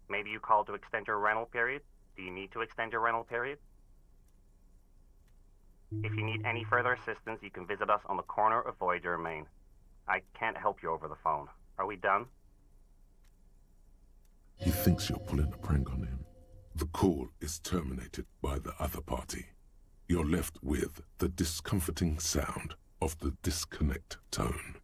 Maybe you called to extend your rental period? Do you need to extend your rental period? If you need any further assistance, you can visit us on the corner of Voyager and Main. I can't help you over the phone. Are we done? He thinks you're pulling a prank on him. The call is terminated by the other party. You're left with the discomforting sound of the disconnect tone.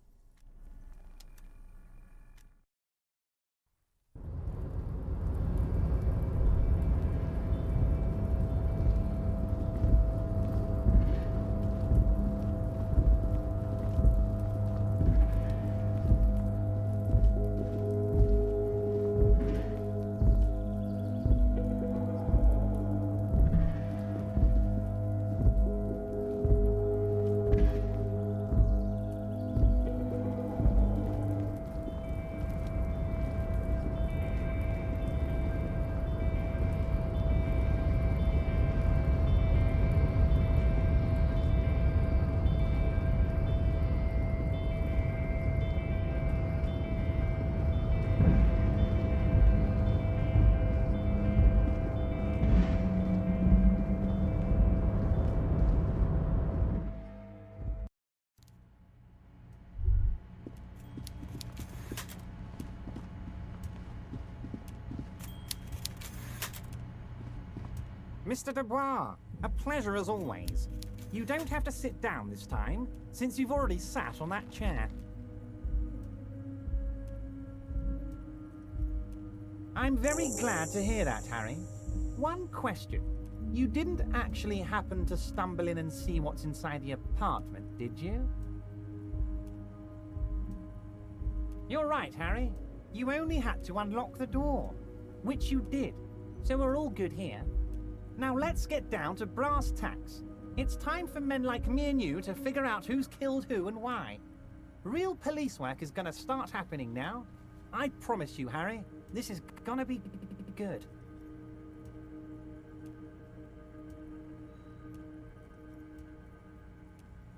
Mr. Dubois, a pleasure as always. You don't have to sit down this time, since you've already sat on that chair. I'm very glad to hear that, Harry. One question. You didn't actually happen to stumble in and see what's inside the apartment, did you? You're right, Harry. You only had to unlock the door, which you did, so we're all good here. Now let's get down to brass tacks. It's time for men like me and you to figure out who's killed who and why. Real police work is gonna start happening now. I promise you, Harry, this is gonna be good.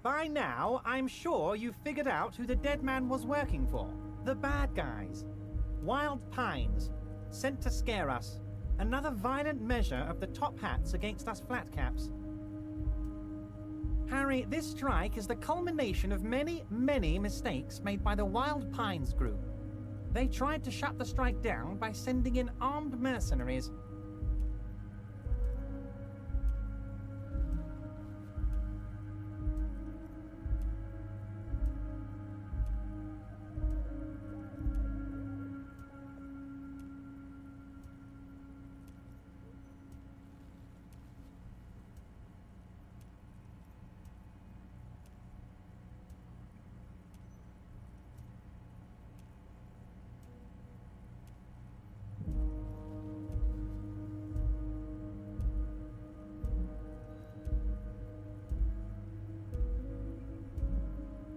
By now, I'm sure you've figured out who the dead man was working for. The bad guys. Wild Pines. Sent to scare us. Another violent measure of the top hats against us flatcaps. Harry, this strike is the culmination of many, many mistakes made by the Wild Pines group. They tried to shut the strike down by sending in armed mercenaries.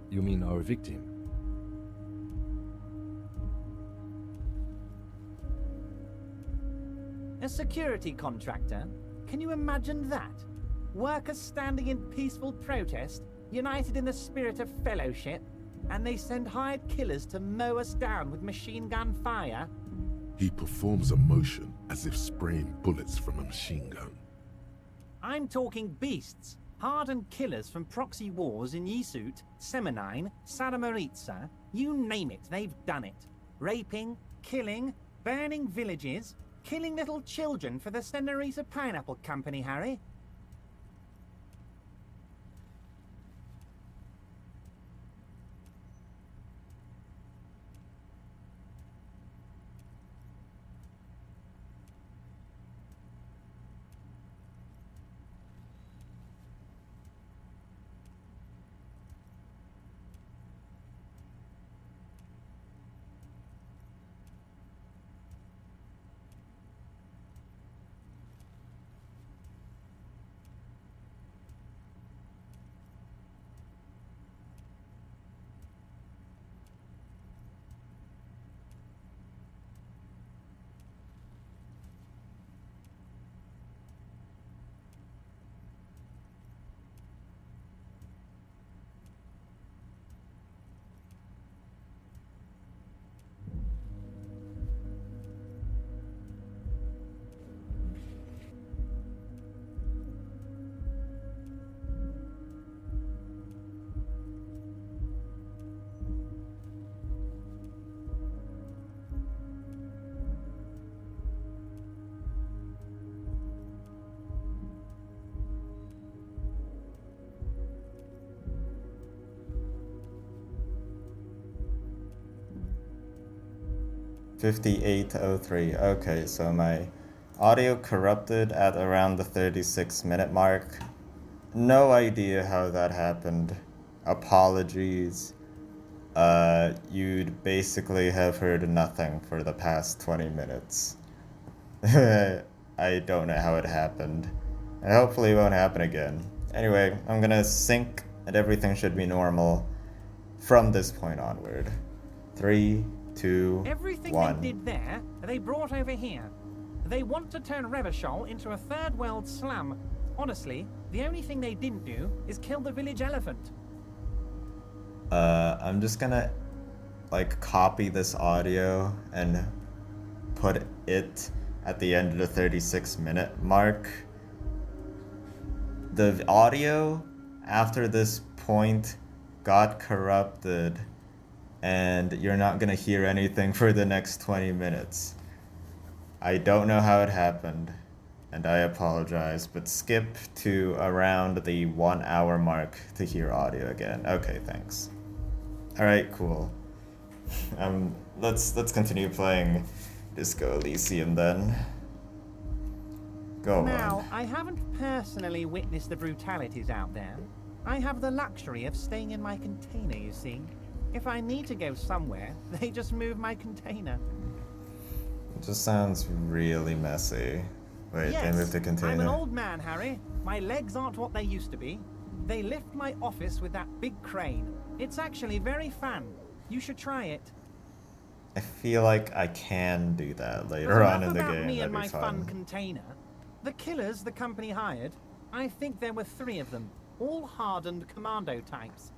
You mean our victim? A security contractor? Can you imagine that? Workers standing in peaceful protest, united in the spirit of fellowship, and they send hired killers to mow us down with machine gun fire? He performs a motion as if spraying bullets from a machine gun. I'm talking beasts. Hardened killers from proxy wars in Yisut, Semenine, Saramoritsa, you name it, they've done it. Raping, killing, burning villages, killing little children for the Senorita Pineapple Company, Harry. $58.03. Okay, so my audio corrupted at around the 36-minute mark. No idea how that happened. Apologies. You'd basically have heard nothing for the past 20 minutes. I don't know how it happened. And hopefully it won't happen again. Anyway, I'm gonna sync and everything should be normal from this point onward. 3, 2, Everything 1. they did there, they brought over here. They want to turn Revachol into a third world slum. Honestly, the only thing they didn't do is kill the village elephant. I'm just gonna like copy this audio and put it at the end of the 36-minute mark. The audio after this point got corrupted and you're not gonna hear anything for the next 20 minutes. I don't know how it happened and I apologize, but skip to around the 1 hour mark to hear audio again. Okay, thanks. Alright, cool. Let's continue playing Disco Elysium then. Go Now, on. I haven't personally witnessed the brutalities out there. I have the luxury of staying in my container, you see. If I need to go somewhere, they just move my container. It just sounds really messy. Wait, Yes, they moved the container. I'm an old man, Harry. My legs aren't what they used to be. They lift my office with that big crane. It's actually very fun. You should try it. I feel like I can do that later But on in the enough about game. me That'd and be my fun. fun container. The killers the company hired, I think there were 3 of them, all hardened commando types.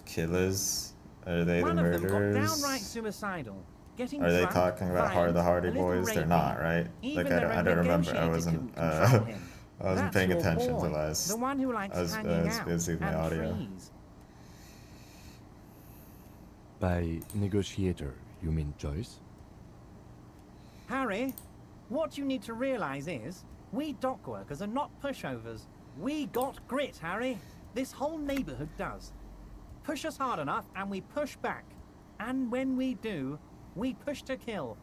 Killers? Are they One the of them got murderers? downright suicidal. Getting Are they drunk, talking about violent, the Hardy a little Boys? They're rapey. not, right? Even Like I their don't own remember. I negotiator wasn't couldn't control him. I wasn't That's paying your attention boy, to last. the one who likes I was hanging out busy with my and audio. freeze. By negotiator, you mean Joyce? Harry, what you need to realize is, we dock workers are not pushovers. We got grit, Harry. This whole neighborhood does. Push us hard enough and we push back. And when we do, we push to kill.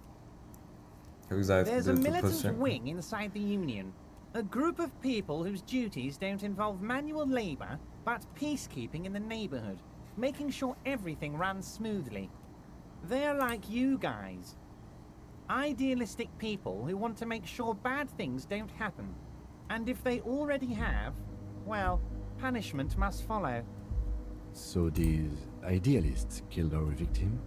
Who's that? There's a the militant pusher? wing inside the Union. A group of people whose duties don't involve manual labor, but peacekeeping in the neighborhood, making sure everything runs smoothly. They're like you guys. Idealistic people who want to make sure bad things don't happen. And if they already have, well, punishment must follow. So these idealists killed our victim?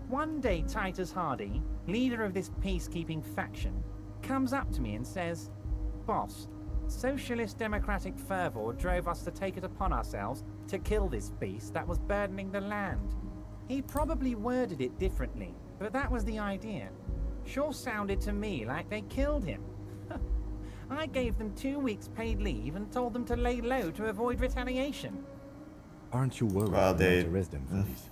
One day Titus Hardy, leader of this peacekeeping faction, comes up to me and says, "Boss, socialist democratic fervor drove us to take it upon ourselves to kill this beast that was burdening the land." He probably worded it differently, but that was the idea. Sure sounded to me like they killed him. I gave them 2 weeks paid leave and told them to lay low to avoid retaliation. Aren't you worried Well, they might arrest them for this?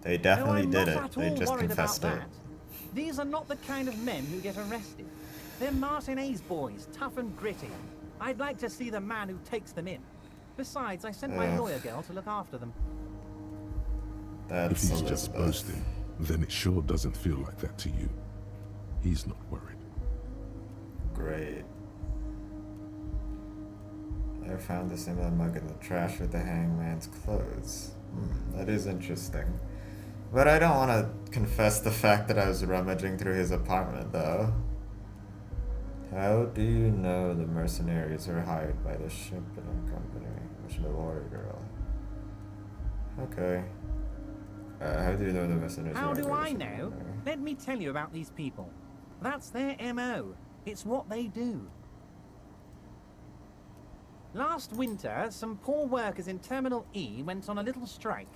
They definitely I'm did not it. at They all just worried confessed about it. that. These are not the kind of men who get arrested. They're Martinez boys, tough and gritty. I'd like to see the man who takes them in. Besides, I sent my lawyer girl to look after them. If That's he's just boasting, then it sure doesn't feel like that to you. He's not worried. Great. I found a similar mug in the trash with the hangman's clothes. That is interesting. But I don't want to confess the fact that I was rummaging through his apartment, though. How do you know the mercenaries were hired by the shipping company? Mentioned the lawyer girl. Okay. How do you know the mercenaries were How hired do by the I shipping know? company? Let me tell you about these people. That's their MO. It's what they do. Last winter, some poor workers in Terminal E went on a little strike.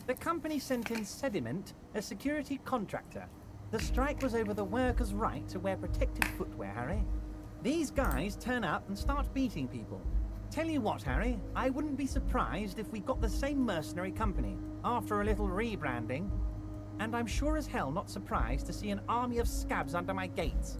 The company sent in Sediment, a security contractor. The strike was over the workers' right to wear protective footwear, Harry. These guys turn up and start beating people. Tell you what, Harry, I wouldn't be surprised if we got the same mercenary company after a little rebranding. And I'm sure as hell not surprised to see an army of scabs under my gates.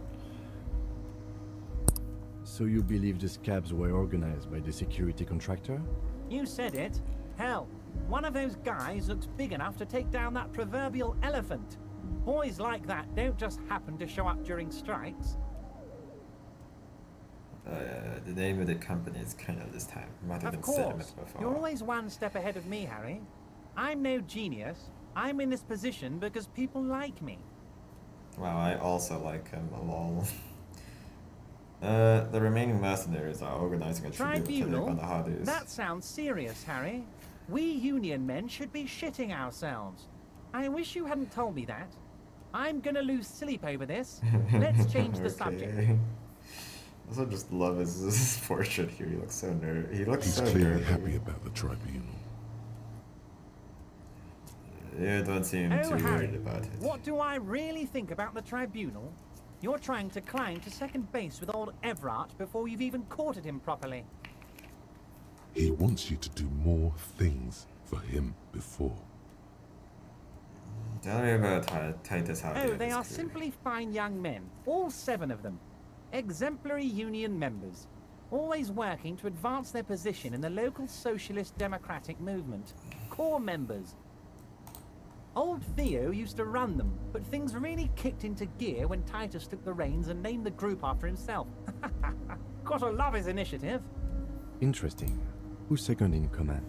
So you believe the scabs were organized by the security contractor? You said it. Hell, one of those guys looks big enough to take down that proverbial elephant. Boys like that don't just happen to show up during strikes. The name of the company is kind of this time. Might have Of been Sediment course, before. you're always one step ahead of me, Harry. I'm no genius. I'm in this position because people like me. Wow, I also like him, lol. The remaining mercenaries are organizing a tribute to Tribunal? on the Hardys. That sounds serious, Harry. We Union men should be shitting ourselves. I wish you hadn't told me that. I'm gonna lose sleep over this. Let's change the subject. I also just love his portrait here. He looks so nervous. He looks He's so clearly nervous. happy about the tribunal. You don't seem Oh, too Harry, worried about it. what do I really think about the tribunal? You're trying to climb to second base with old Everard before you've even courted him properly. He wants you to do more things for him before. Tell me about Titus Hardy. Oh, and they his are crew. simply fine young men, all 7 of them. Exemplary Union members, always working to advance their position in the local socialist democratic movement. Core members. Old Theo used to run them, but things really kicked into gear when Titus took the reins and named the group after himself. Gotta love his initiative. Interesting. Who's second in command?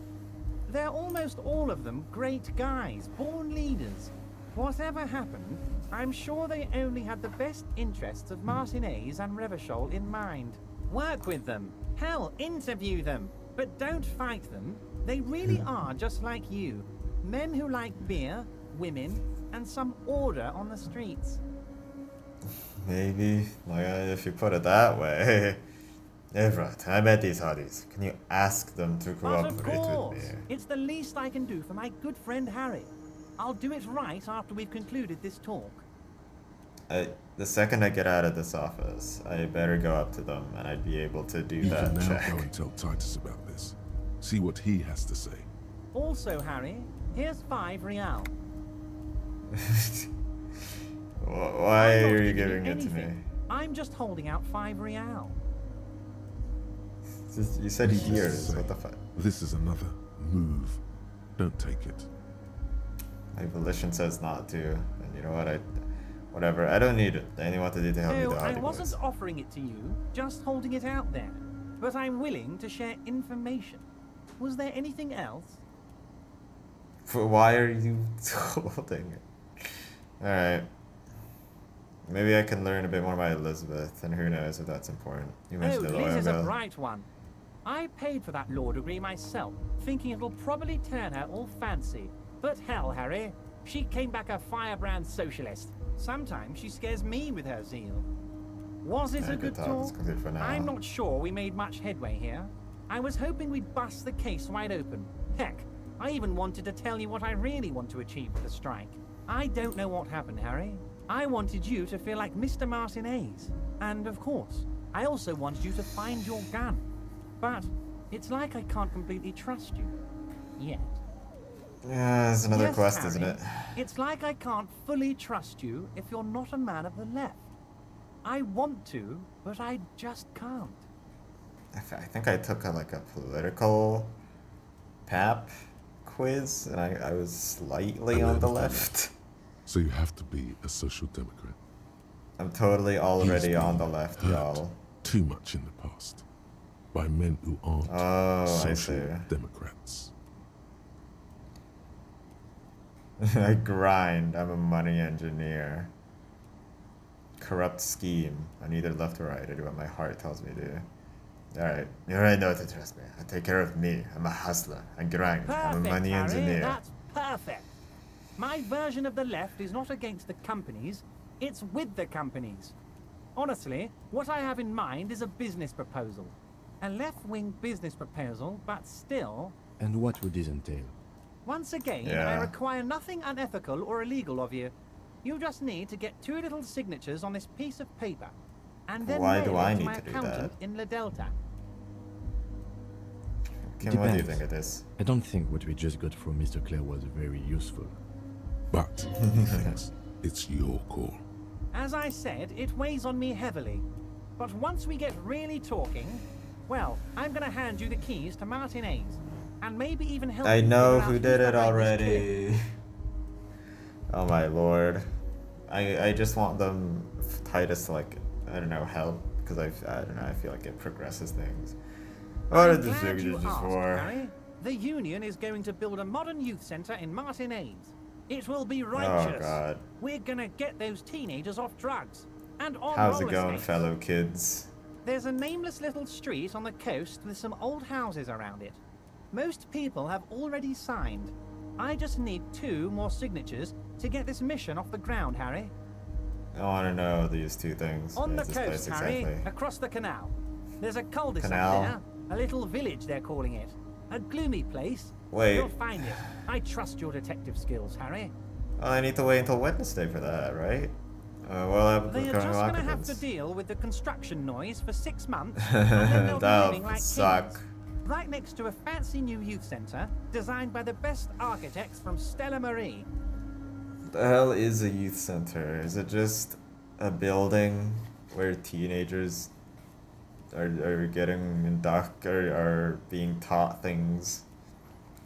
They're almost all of them great guys, born leaders. Whatever happened, I'm sure they only had the best interests of Martinez and Revachol in mind. Work with them. Hell, interview them. But don't fight them. They really are just like you. Men who like beer, women, and some order on the streets. Maybe, like if you put it that way. Everett, I met these Hardys. Can you ask them to But of cooperate with course, me? it's the least I can do for my good friend Harry. I'll do it right after we've concluded this talk. The second I get out of this office, I better go up to them and I'd be able to do You that can now check. go and tell Titus about this. See what he has to say. Also, Harry, here's 5 real. Why I'm not are you giving giving it to me? anything. I'm just holding out 5 real. You said Just years. say, What the fuck? This is another move. Don't take it. My volition says not to, and you know what? Whatever. I don't need it. I only want to do to help me No, the I Hardy wasn't boys. offering it to you, just holding it out there. But I'm willing to share information. Was there anything else? Why are you holding it? All right. Maybe I can learn a bit more about Elizabeth, and who knows if that's important. You mentioned Oh, the Liz lawyer is a girl. bright one. I paid for that law degree myself, thinking it'll probably turn her all fancy. But hell, Harry, she came back a firebrand socialist. Sometimes she scares me with her zeal. Was it a good talk? I'm not sure we made much headway here. I was hoping we'd bust the case wide open. Heck, I even wanted to tell you what I really want to achieve with the strike. I don't know what happened, Harry. I wanted you to feel like Mr. Martinez. And of course, I also wanted you to find your gun. But it's like I can't completely trust you. Yet. Yeah, it's another Yes, quest, Harry, isn't it? It's like I can't fully trust you if you're not a man of the left. I want to, but I just can't. I think I took a political PAP quiz, and I was slightly on the left. So you have to be a social democrat. I'm totally already on the left, y'all. Too much in the past. By men who aren't social democrats. I grind. I'm a money engineer. Corrupt scheme. I'm neither left or right. I do what my heart tells me to. Alright, you already know to trust me. I take care of me. I'm a hustler. I grind. Perfect, I'm a money Harry, engineer. that's perfect. My version of the left is not against the companies, it's with the companies. Honestly, what I have in mind is a business proposal. A left-wing business proposal, but still... And what would this entail? Once again, Yeah. I require nothing unethical or illegal of you. You just need to get 2 little signatures on this piece of paper. And then Why mail do it I to need my to do accountant that? in La Delta. Kim, what do you Depends. think of this? I don't think what we just got from Mr. Clare was very useful. But he thinks it's your call. As I said, it weighs on me heavily. But once we get really talking, well, I'm gonna hand you the keys to Martinez. And maybe even help I you know figure out who who's did it behind this kid. already. Oh my lord. I just want them, Titus, to, like, I don't know, help. Because I don't know, I feel like it progresses things. What I'm are the glad you signatures asked, for? Harry. The Union is going to build a modern youth center in Martinez. It will be righteous. Oh god. We're gonna get those teenagers off drugs. And on How's it roller going, skates. fellow kids? There's a nameless little street on the coast with some old houses around it. Most people have already signed. I just need 2 more signatures to get this mission off the ground, Harry. I want to know these 2 things. On the Where's this place coast, Harry, exactly? across the canal. There's a cul-de-sac Canal? there. A little village, they're calling it. A gloomy place. Wait. You'll find it. I trust your detective skills, Harry. Well, I need to wait until Wednesday for that, right? Well, They're going just gonna have to deal with the construction noise for 6 months, and then they'll be living like suck. kings. Right next to a fancy new youth center, designed by the best architects from Stella Marie. The hell is a youth center? Is it just a building where teenagers are getting are being taught things?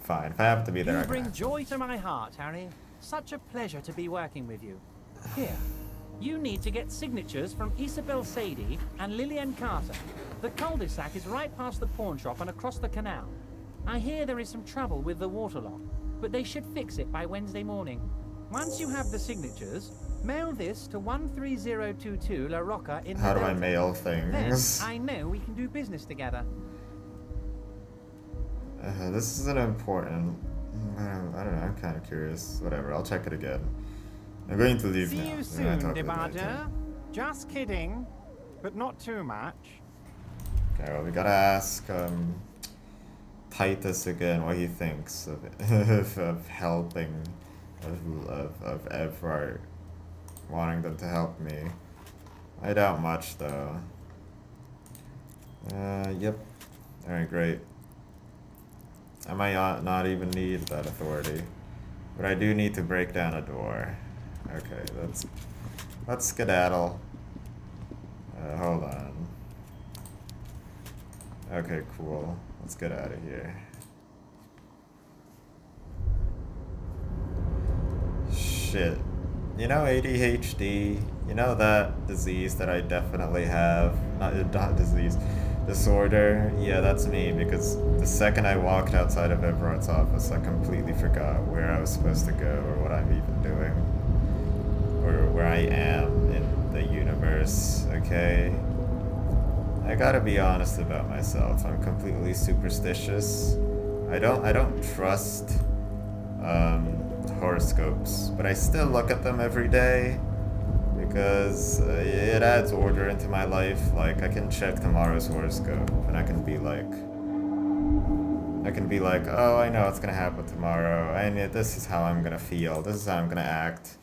Fine, if I happen to be there, You I can bring ask. joy to my heart, Harry. Such a pleasure to be working with you. Here, you need to get signatures from Isabel Sadie and Lillian Carter. The cul-de-sac is right past the pawn shop and across the canal. I hear there is some trouble with the water lock, but they should fix it by Wednesday morning. Once you have the signatures, mail this to 13022 La Rocca in How do I Delta. mail Then things? I know we can do business together. This is an important... I don't know, I'm kind of curious. Whatever, I'll check it again. I'm going to leave See now. you We're gonna soon, talk a bit later. DeBarger. Just kidding, but not too much. Okay, well, we gotta ask Titus again what he thinks of helping, of Evrart wanting them to help me. I doubt much, though. Yep. Alright, great. I might not even need that authority, but I do need to break down a door. Okay, let's skedaddle. Hold on. Okay, cool. Let's get out of here. Shit. You know ADHD? You know that disease that I definitely have? Not disease. Disorder? Yeah, that's me, because the second I walked outside of Everard's office, I completely forgot where I was supposed to go or what I'm even doing. Or where I am in the universe, okay? I gotta be honest about myself. I'm completely superstitious. I don't trust horoscopes, but I still look at them every day because it adds order into my life. Like I can check tomorrow's horoscope and I can be like, oh, I know what's gonna happen tomorrow. This is how I'm gonna feel. This is how I'm gonna act.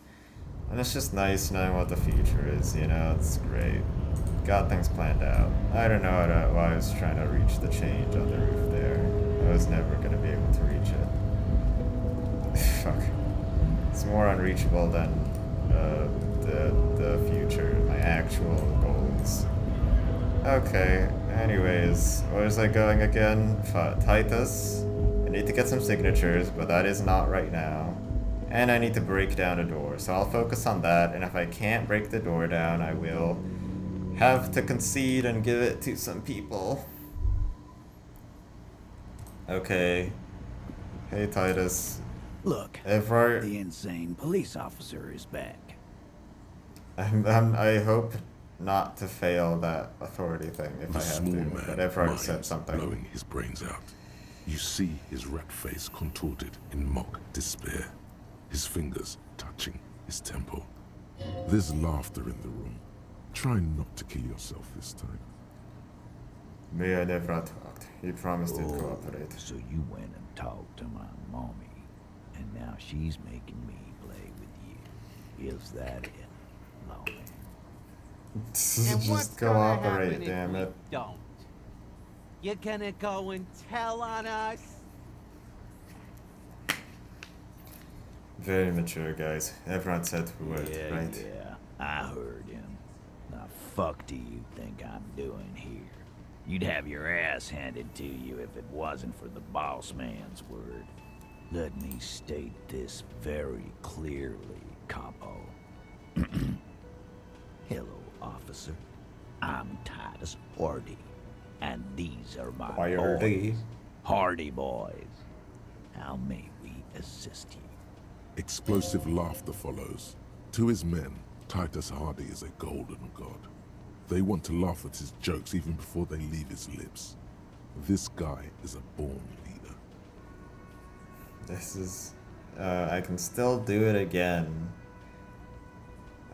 And it's just nice knowing what the future is, you know? It's great. Got things planned out. I don't know why I was trying to reach the change on the roof there. I was never gonna be able to reach it. Fuck. It's more unreachable than the future, my actual goals. Okay, anyways, where was I going again? Titus. I need to get some signatures, but that is not right now. And I need to break down a door, so I'll focus on that, and if I can't break the door down, I will have to concede and give it to some people. Okay. Hey, Titus. Look, Evrart, the insane police officer is back. I hope not to fail that authority thing if I have small to, man, but Evrart said minds something. blowing his brains out. You see his rat face contorted in mock despair, his fingers touching his temple. There's laughter in the room. Try not to kill yourself this time. Me and Evrart talked. He promised to cooperate. So you went and talked to my mommy, and now she's making me play with you. Is that it, Lomi? Just cooperate, damn it. Don't. You're gonna go and tell on us? Very mature, guys. Everyone said we would, Yeah, right? yeah, I heard him. Now, fuck do you think I'm doing here? You'd have your ass handed to you if it wasn't for the boss man's word. Let me state this very clearly, Capo. Hello, officer. I'm Titus Hardy, and these are my Hardy. boys. Hardy boys. How may we assist you? Explosive laughter follows. To his men, Titus Hardy is a golden god. They want to laugh at his jokes even before they leave his lips. This guy is a born leader. This is... I can still do it again.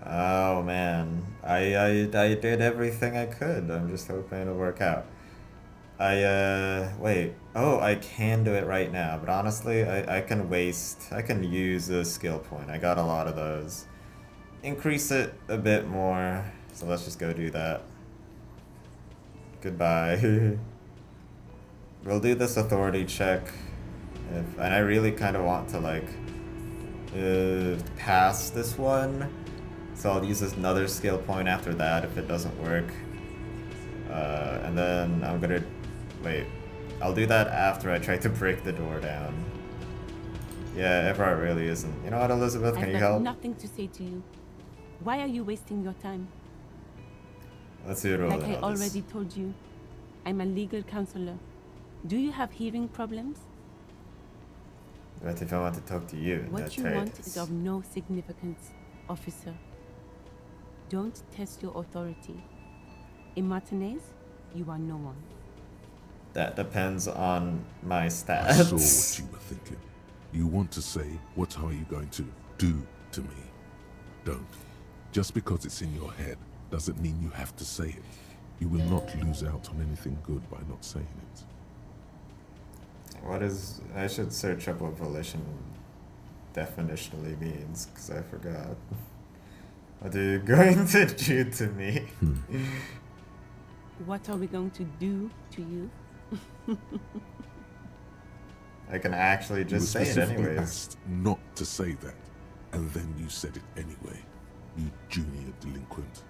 Oh man. I did everything I could. I'm just hoping it'll work out. Wait. Oh, I can do it right now, but honestly, I can use a skill point. I got a lot of those. Increase it a bit more, so let's just go do that. Goodbye. We'll do this authority check, and I really kind of want to, like, pass this one, so I'll use another skill point after that if it doesn't work. And then I'm gonna... Wait. I'll do that after I try to break the door down. Yeah, Evrart really isn't. You know what, Elizabeth? Can you help? I've got nothing to say to you. Why are you wasting your time? Let's see what Like I already told you, I'm a legal counselor. Do you have hearing problems? What if I want to talk to you? What you want is of no significance, officer. Don't test your authority. In Martinez, you are no one. That depends on my I stats. saw what you were thinking. You want to say, what are you going to do to me? Don't. Just because it's in your head doesn't mean you have to say it. You will not lose out on anything good by not saying it. What is... I should search up what volition definitionally means, because I forgot. What are you going to do to me? What are we going to do to you? I can actually just say it specifically anyways. asked not to say that, and then you said it anyway, you junior delinquent.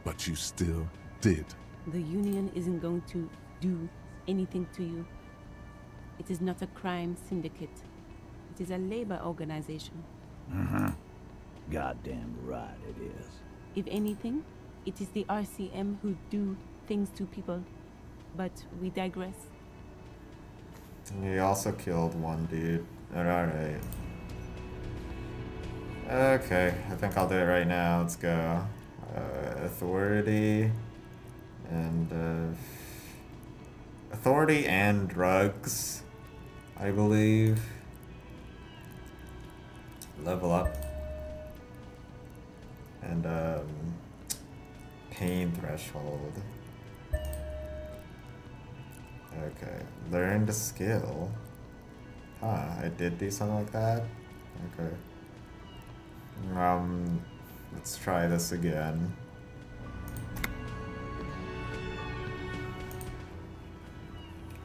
But you still did. The union isn't going to do anything to you. It is not a crime syndicate. It is a labor organization. Goddamn right it is. If anything, it is the RCM who do things to people. But we digress. He also killed one dude. Alright. Okay, I think I'll do it right now. Let's go. Authority. And authority and drugs, I believe. Level up. And pain threshold. Okay, learn the skill. Huh, I did do something like that? Okay. Let's try this again.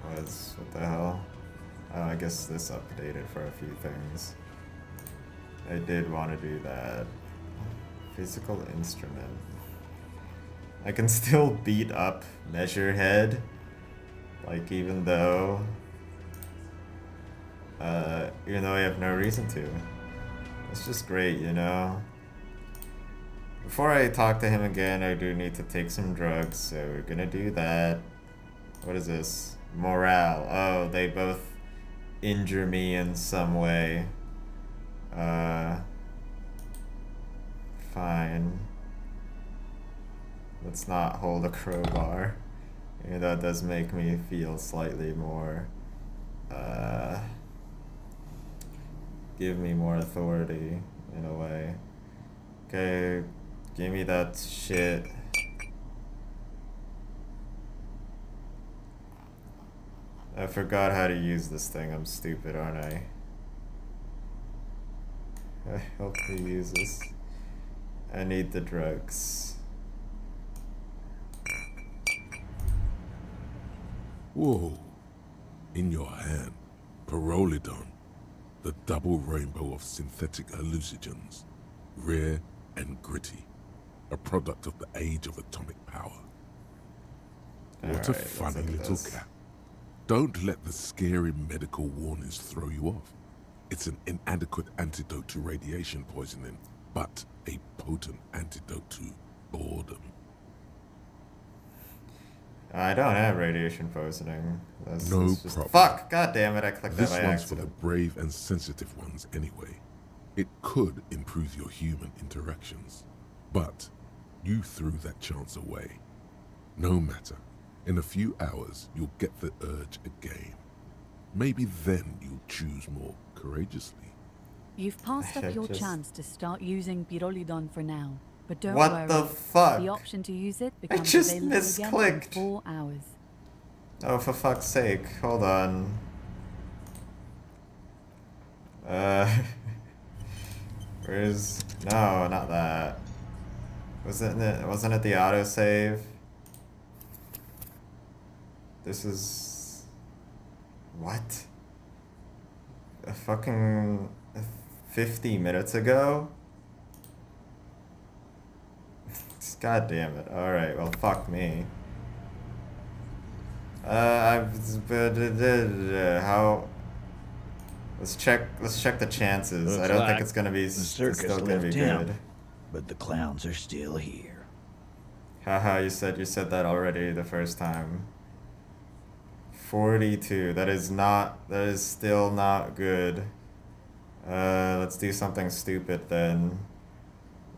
What the hell? Oh, I guess this updated for a few things. I did want to do that. Physical instrument. I can still beat up Measurehead. Like, even though I have no reason to. It's just great, you know? Before I talk to him again, I do need to take some drugs, so we're gonna do that. What is this? Morale. Oh, they both injure me in some way. Fine. Let's not hold a crowbar. Yeah, that does make me feel slightly more, give me more authority, in a way. Okay, give me that shit. I forgot how to use this thing, I'm stupid, aren't I? I hope to use this. I need the drugs. Whoa. In your hand, Pyrrolidon, the double rainbow of synthetic hallucinogens, rare and gritty, a product of the age of atomic power. What a funny little cat. Don't let the scary medical warnings throw you off. It's an inadequate antidote to radiation poisoning, but a potent antidote to boredom. I don't have radiation poisoning. That's No just problem. fuck! God damn it! I clicked This that by one's for the accident. brave and sensitive ones anyway. It could improve your human interactions, but you threw that chance away. No matter. In a few hours, you'll get the urge again. Maybe then you'll choose more courageously. You've passed up your Just- chance to start using Pyrrolidon for now. But don't What worry. the fuck? The option to use it becomes just available again in misclicked. 4 hours. Oh, for fuck's sake! Hold on. Where's... No, not that. Wasn't it the autosave? This is... What? A fucking... 50 minutes ago? God damn it. Alright, well, fuck me. How... Let's check the chances. Looks I don't think like it's gonna be... the It's circus still gonna be left town, good. but the clowns are still here. Haha, you said that already the first time. 42. That is still not good. Let's do something stupid then.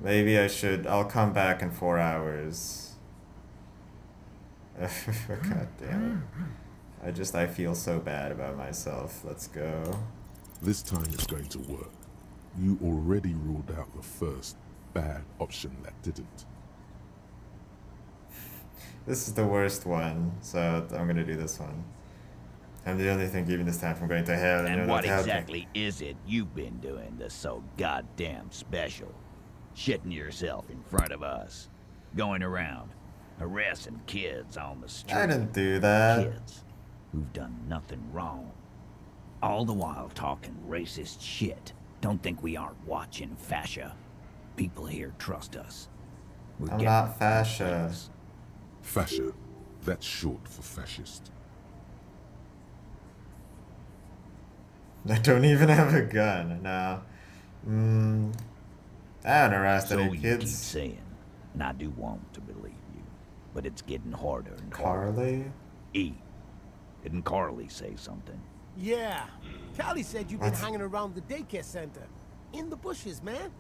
Maybe I'll come back in 4 hours. God damn it. I feel so bad about myself. Let's go. This time it's going to work. You already ruled out the first bad option that didn't. This is the worst one, so I'm gonna do this one. I'm the only thing keeping this town from going to hell. And you're what not helping. exactly is it you've been doing that's so goddamn special? Shitting yourself in front of us. Going around, harassing kids on the street. I didn't do that. Kids who've done nothing wrong. All the while talking racist shit. Don't think we aren't watching, fascia. People here trust us. We're I'm getting not fascia. Fascia. That's short for fascist. I don't even have a gun now. I haven't harassed So any you kids. keep saying, and I do want to believe you, but it's getting harder and Carly? E. Didn't Carly say something? Yeah. Callie said you've been hanging around the daycare center. In the bushes, man.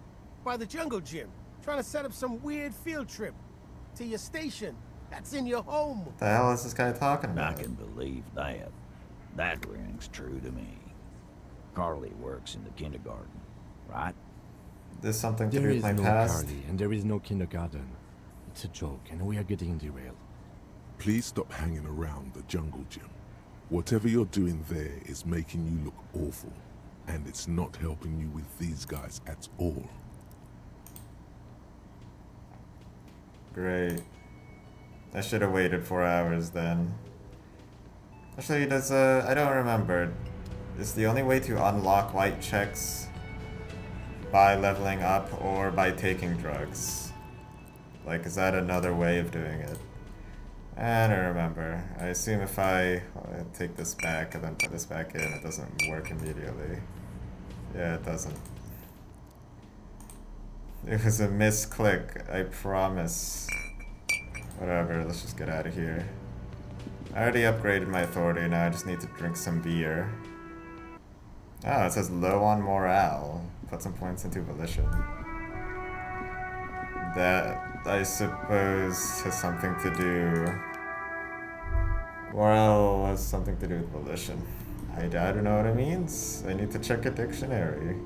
By the jungle gym. Trying to set up some weird field trip. To your station. That's in your home. What the hell is this guy talking I about? can believe that. That rings true to me. Carly works in the kindergarten, right? There's something to There do is with my no past. Carly, and there is no kindergarten. It's a joke, and we are getting derailed. Please stop hanging around the jungle gym. Whatever you're doing there is making you look awful, and it's not helping you with these guys at all. Great. I should have waited 4 hours then. Actually, does I don't remember. Is the only way to unlock white checks by leveling up or by taking drugs? Like, is that another way of doing it? I don't remember. I assume if I take this back and then put this back in, it doesn't work immediately. Yeah, it doesn't. It was a misclick, I promise. Whatever, let's just get out of here. I already upgraded my authority, now I just need to drink some beer. Oh, it says low on morale. Put some points into volition. That, I suppose, has something to do... Morale has something to do with volition. I don't know what it means. I need to check a dictionary.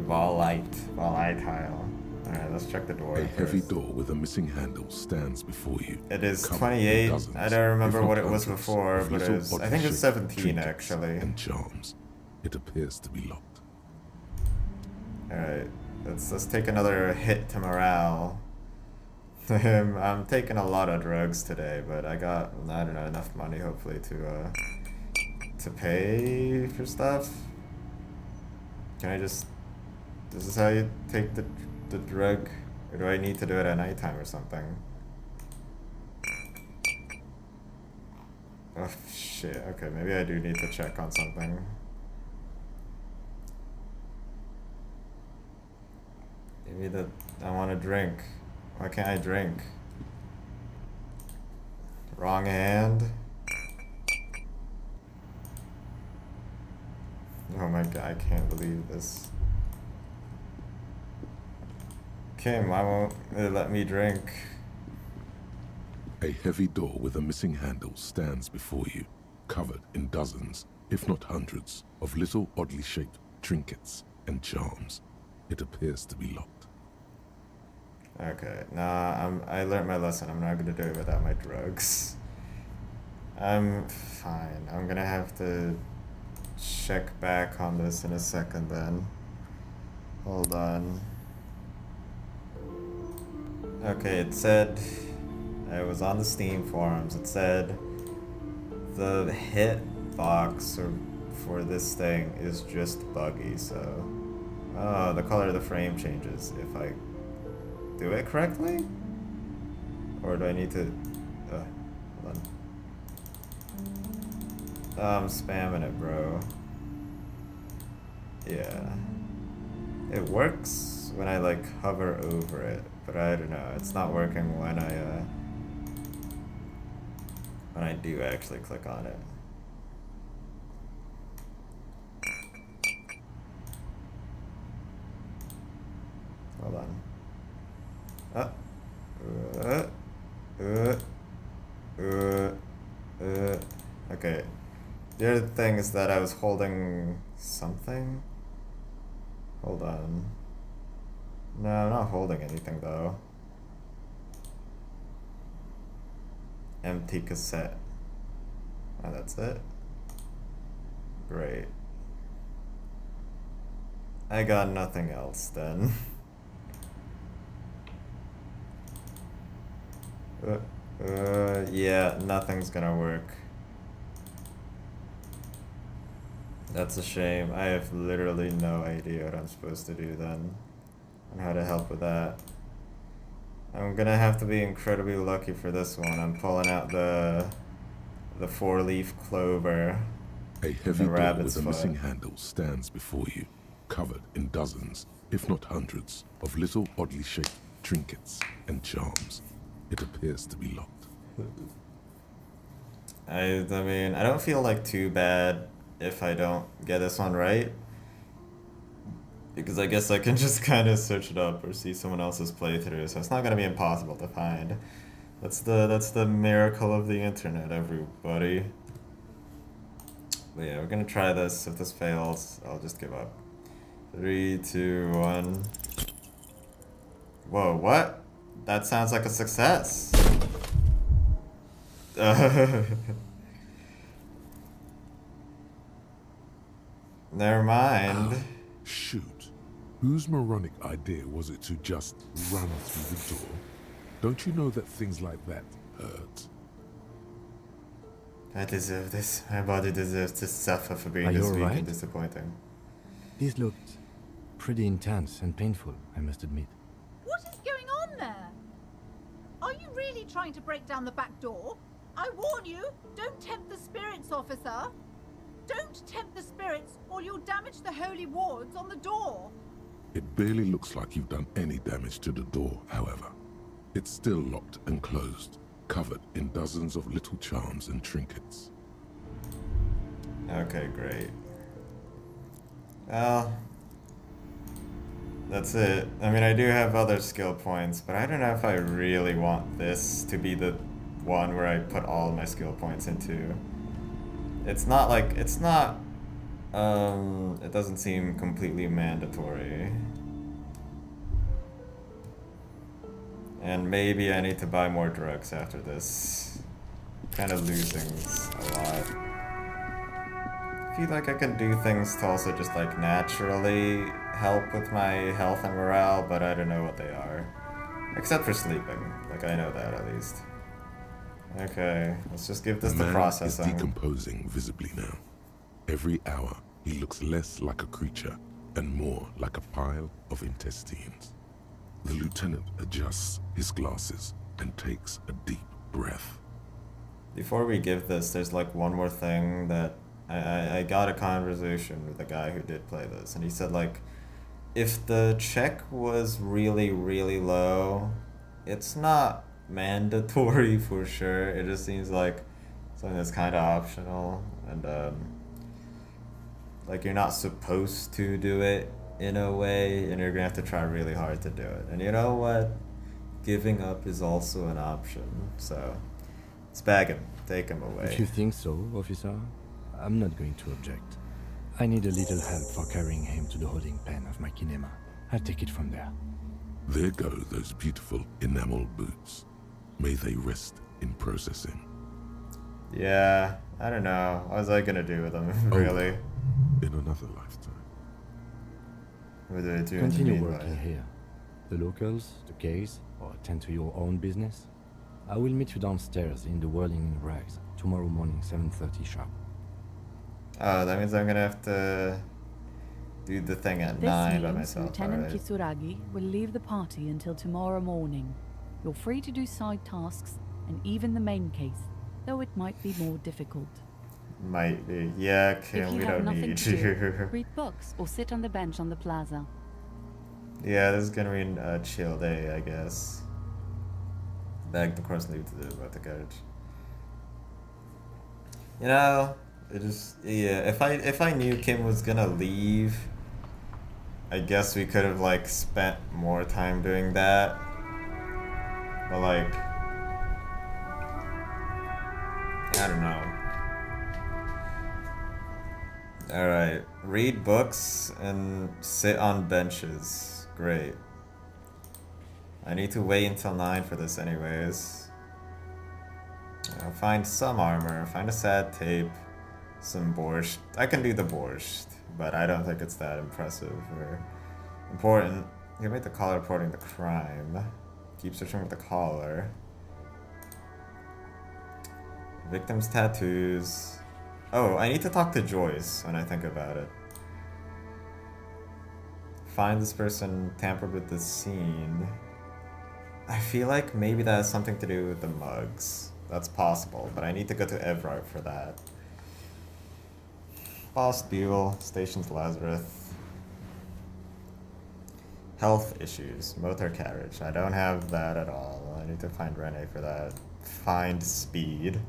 Volatile. Alright, let's check the door. A heavy door with a missing handle stands before you. It is covered 28. in dozens, I don't remember if not what it was hundreds, before, of but it little was, I oddly think it was shaped 17 trinkets actually. And charms. It appears to be locked. Alright, let's take another hit to morale. I'm taking a lot of drugs today, but I got, I don't know, enough money hopefully to pay for stuff. Can I just, is this how you take the drug? Or do I need to do it at nighttime or something? Oh shit, okay, maybe I do need to check on something. Maybe that I want to drink. Why can't I drink? Wrong hand. Oh my god, I can't believe this. Kim, why won't it let me drink? A heavy door with a missing handle stands before you, covered in dozens, if not hundreds, of little oddly shaped trinkets and charms. It appears to be locked. Okay, nah, I learned my lesson. I'm not gonna do it without my drugs. I'm fine. I'm gonna have to check back on this in a second then. Hold on. Okay, it said, I was on the Steam forums, it said the hit box for this thing is just buggy, so... Oh, the color of the frame changes if I do it correctly? Or do I need to... hold on. I'm spamming it, bro. Yeah. It works when I, like, hover over it, but I don't know. It's not working when I do actually click on it. Hold on. Okay. The other thing is that I was holding something. Hold on. No, I'm not holding anything though. Empty cassette. Oh, that's it? Great. I got nothing else then. Yeah, nothing's gonna work. That's a shame. I have literally no idea what I'm supposed to do then. And how to help with that. I'm gonna have to be incredibly lucky for this one. I'm pulling out the 4-leaf clover. A heavy door with a missing handle stands before you, covered in dozens, if not hundreds, of little oddly shaped trinkets and charms. It appears to be locked. I mean, I don't feel like too bad if I don't get this one right. Because I guess I can just kind of search it up or see someone else's playthrough, so it's not gonna be impossible to find. That's the miracle of the internet, everybody. But yeah, we're gonna try this. If this fails, I'll just give up. 3, 2, 1. Whoa, what? That sounds like a success. Never mind. Shoot. Whose moronic idea was it to just run through the door? Don't you know that things like that hurt? I deserve this. My body deserves to suffer for being Are this you weak alright? and disappointing. This looked pretty intense and painful, I must admit. What is going on there? Are you really trying to break down the back door? I warn you, don't tempt the spirits, officer. Don't tempt the spirits, or you'll damage the holy wards on the door. It barely looks like you've done any damage to the door, however. It's still locked and closed, covered in dozens of little charms and trinkets. Okay, great. Well, that's it. I mean, I do have other skill points, but I don't know if I really want this to be the one where I put all my skill points into. It's not like, it doesn't seem completely mandatory. And maybe I need to buy more drugs after this. Kind of losing a lot. I feel like I can do things to also just like naturally help with my health and morale, but I don't know what they are. Except for sleeping. Like, I know that at least. Okay, let's just give this The to man processing. is decomposing visibly now. Every hour, he looks less like a creature and more like a pile of intestines. The lieutenant adjusts his glasses and takes a deep breath. Before we give this, there's like one more thing that I got a conversation with a guy who did play this, and he said like, if the check was really, really low, it's not mandatory for sure. It just seems like something that's kind of optional, and like you're not supposed to do it in a way, and you're gonna have to try really hard to do it. And you know what? Giving up is also an option. So, let's bag him. Take him away. If you think so, officer, I'm not going to object. I need a little help for carrying him to the holding pen of my kinema. I'll take it from there. There go those beautiful enamel boots. May they rest in processing. Yeah, I don't know. What was I gonna do with them, really? In another lifetime. What do I do? Continue working here. The locals, the case, or attend to your own business. I will meet you downstairs in the Whirling in Rags tomorrow morning, 7:30 sharp. Oh, that means I'm gonna have to do the thing at 9 by This means myself. Lieutenant Alright. Kisuragi will leave the party until tomorrow morning. You're free to do side tasks and even the main case, though it might be more difficult. Might be. Yeah, If Kim, you we have don't nothing need to do, you. read books or sit on the bench on the plaza. Yeah, this is gonna be a chill day, I guess. Bag the cross leave to the carriage. You know, it just yeah. If I knew Kim was gonna leave, I guess we could have like spent more time doing that. But like, I don't know. All right, read books and sit on benches. Great. I need to wait until 9 for this anyways. I'll find some armor, find a sad tape, some borscht. I can do the borscht, but I don't think it's that impressive or important. You make the caller reporting the crime. Keep searching with the caller. Victim's tattoos. Oh, I need to talk to Joyce when I think about it. Find this person tampered with the scene. I feel like maybe that has something to do with the mugs. That's possible, but I need to go to Evrart for that. Boss Buell, Stations Lazarus. Health issues, motor carriage. I don't have that at all. I need to find Renee for that. Find speed.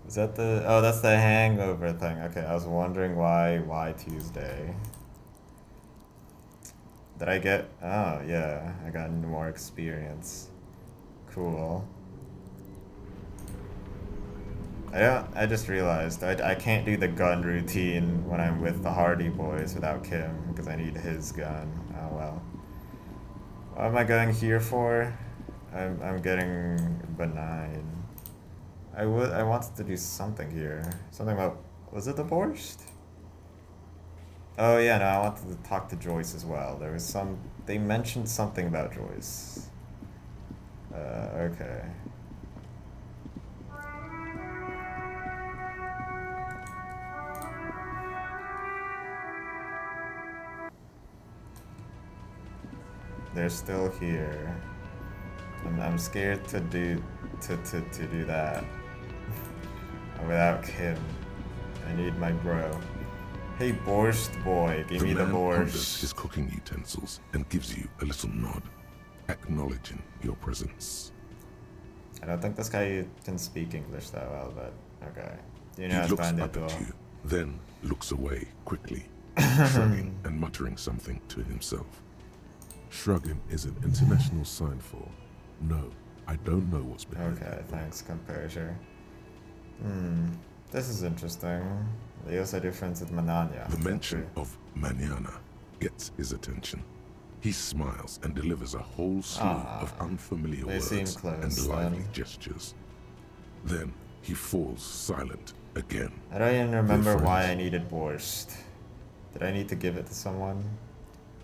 Is that the... Oh, that's the hangover thing. Okay, I was wondering why Tuesday. Did I get... Oh, yeah. I got more experience. Cool. I just realized I can't do the gun routine when I'm with the Hardy Boys without Kim, because I need his gun. Oh well. What am I going here for? I'm getting benign. I wanted to do something here. Something about... Was it the borscht? Oh yeah, no, I wanted to talk to Joyce as well. There was some... They mentioned something about Joyce. Okay. They're still here. I'm scared to do that without Kim. I need my bro. Hey, borscht boy, give me the man ponders borscht. his cooking utensils and gives you a little nod, acknowledging your presence. I don't think this guy can speak English that well, but okay. You He know, looks find up it at though. you, then looks away quickly, shrugging and muttering something to himself. Shrugging is an international sign for, no, I don't know what's behind Okay, thanks, composure. This is interesting. They also do friends with Mananya. The mention of Manana gets his attention. He smiles and delivers a whole slew of unfamiliar they seem words close, and lively then. gestures. Then he falls silent again. I don't even They're remember why friends. I needed borscht. Did I need to give it to someone?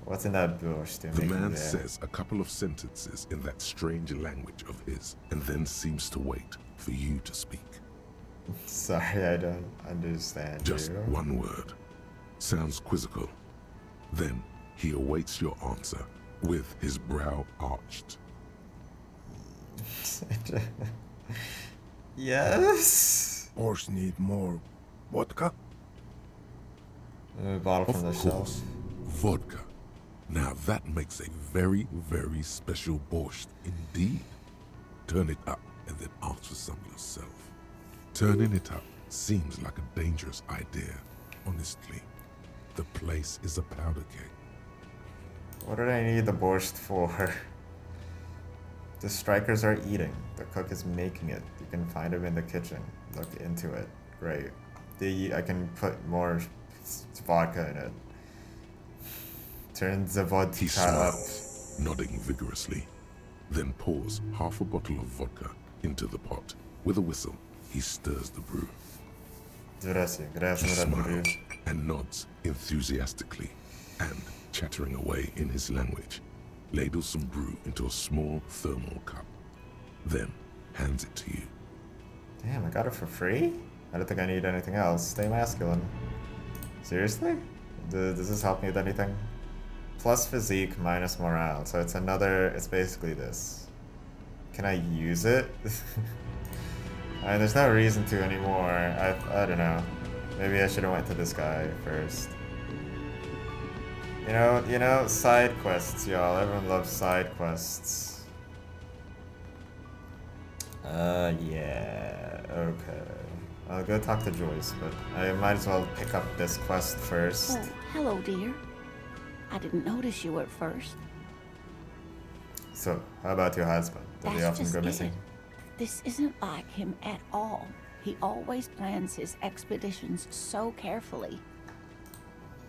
What's in that borscht you're The making man there? says a couple of sentences in that strange language of his and then seems to wait for you to speak. Sorry, I don't understand Just you. one word. Sounds quizzical. Then he awaits your answer with his brow arched. Yes? Borscht need more vodka? A bottle from Of the shelf. course, vodka. Now that makes a very, very special borscht indeed. Turn it up and then ask for some yourself. Turning it up seems like a dangerous idea, honestly. The place is a powder keg. What did I need the borscht for? The strikers are eating. The cook is making it. You can find him in the kitchen. Look into it. Great. I can put more vodka in it. Turn the vodka He up. smiles, nodding vigorously, then pours half a bottle of vodka into the pot. With a whistle, he stirs the brew. Grazie, He grazie, smiles and nods enthusiastically, and, chattering away in his language, ladles some brew into a small thermal cup, then hands it to you. Damn, I got it for free? I don't think I need anything else. Stay masculine. Seriously? Does this help me with anything? Plus physique, minus morale. So it's another... It's basically this. Can I use it? I mean, there's no reason to anymore. I don't know. Maybe I should have went to this guy first. You know, side quests, y'all. Everyone loves side quests. Yeah, okay. I'll go talk to Joyce, but I might as well pick up this quest first. Oh, hello, dear. I didn't notice you at first. So, how about your husband? Does he That's often just go it. missing? This isn't like him at all. He always plans his expeditions so carefully.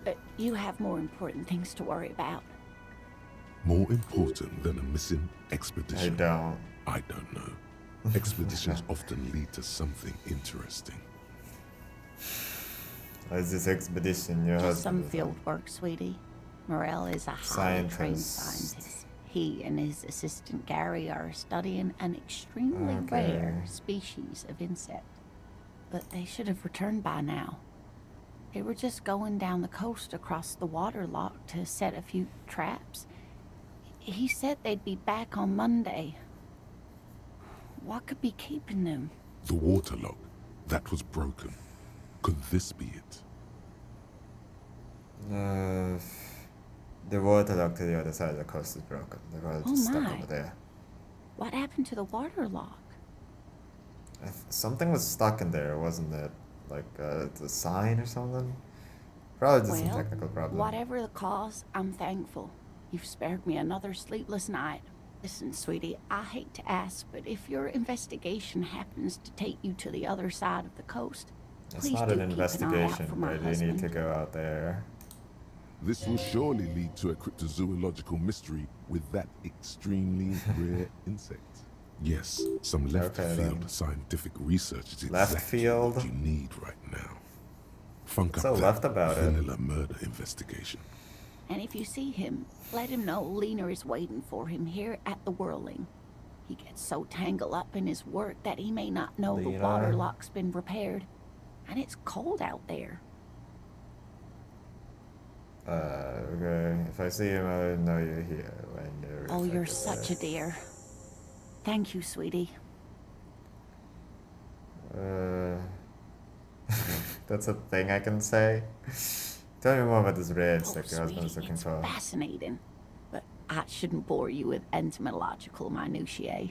But you have more important things to worry about. More important than a missing expedition? I don't know. Expeditions often lead to something interesting. How's this expedition your Just some husband? field work, sweetie. Morel is a highly trained Scientist. scientist. He and his assistant Gary are studying an extremely Okay. rare species of insect. But they should have returned by now. They were just going down the coast across the water lock to set a few traps. He said they'd be back on Monday. What could be keeping them? The waterlock, that was broken. Could this be it? The waterlock to the other side of the coast is broken. They're probably Oh just stuck my. over there. What happened to the water lock? Something was stuck in there, wasn't it? Like the sign or something? Probably just some Well, technical problem. whatever the cause, I'm thankful. You've spared me another sleepless night. Listen, sweetie, I hate to ask, but if your investigation happens to take you to the other side of the coast, It's please not do an keep an eye out investigation, for my but you husband. need to go out there. This will surely lead to a cryptozoological mystery with that extremely rare insect. Yes, some left-field scientific research is exactly what you need right now. Funk So up left that about it. vanilla murder investigation. And if you see him, let him know Lena is waiting for him here at the Whirling. He gets so tangled up in his work that he may not know the water lock's been repaired. And it's cold out there. Okay. If I see him, I know you're here. Oh, you're such a dear. Thank you, sweetie. That's a thing I can say. Tell me more about this rare insect your husband is looking for. Fascinating. But I shouldn't bore you with entomological minutiae.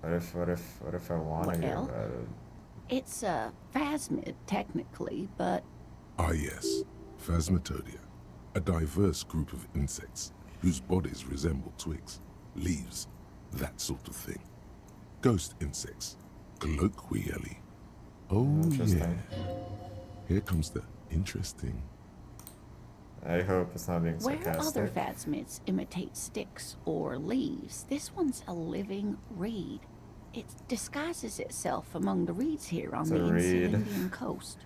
What if I want to hear Well, about it? It's a phasmid, technically, but Ah yes, Phasmatodea, a diverse group of insects whose bodies resemble twigs, leaves, that sort of thing. Ghost insects, colloquially. Oh yeah. Here comes the interesting. I hope it's not being where sarcastic. other phasmids imitate sticks or leaves, this one's a living reed. It disguises itself among the reeds here on It's the a reed. Insulindian coast.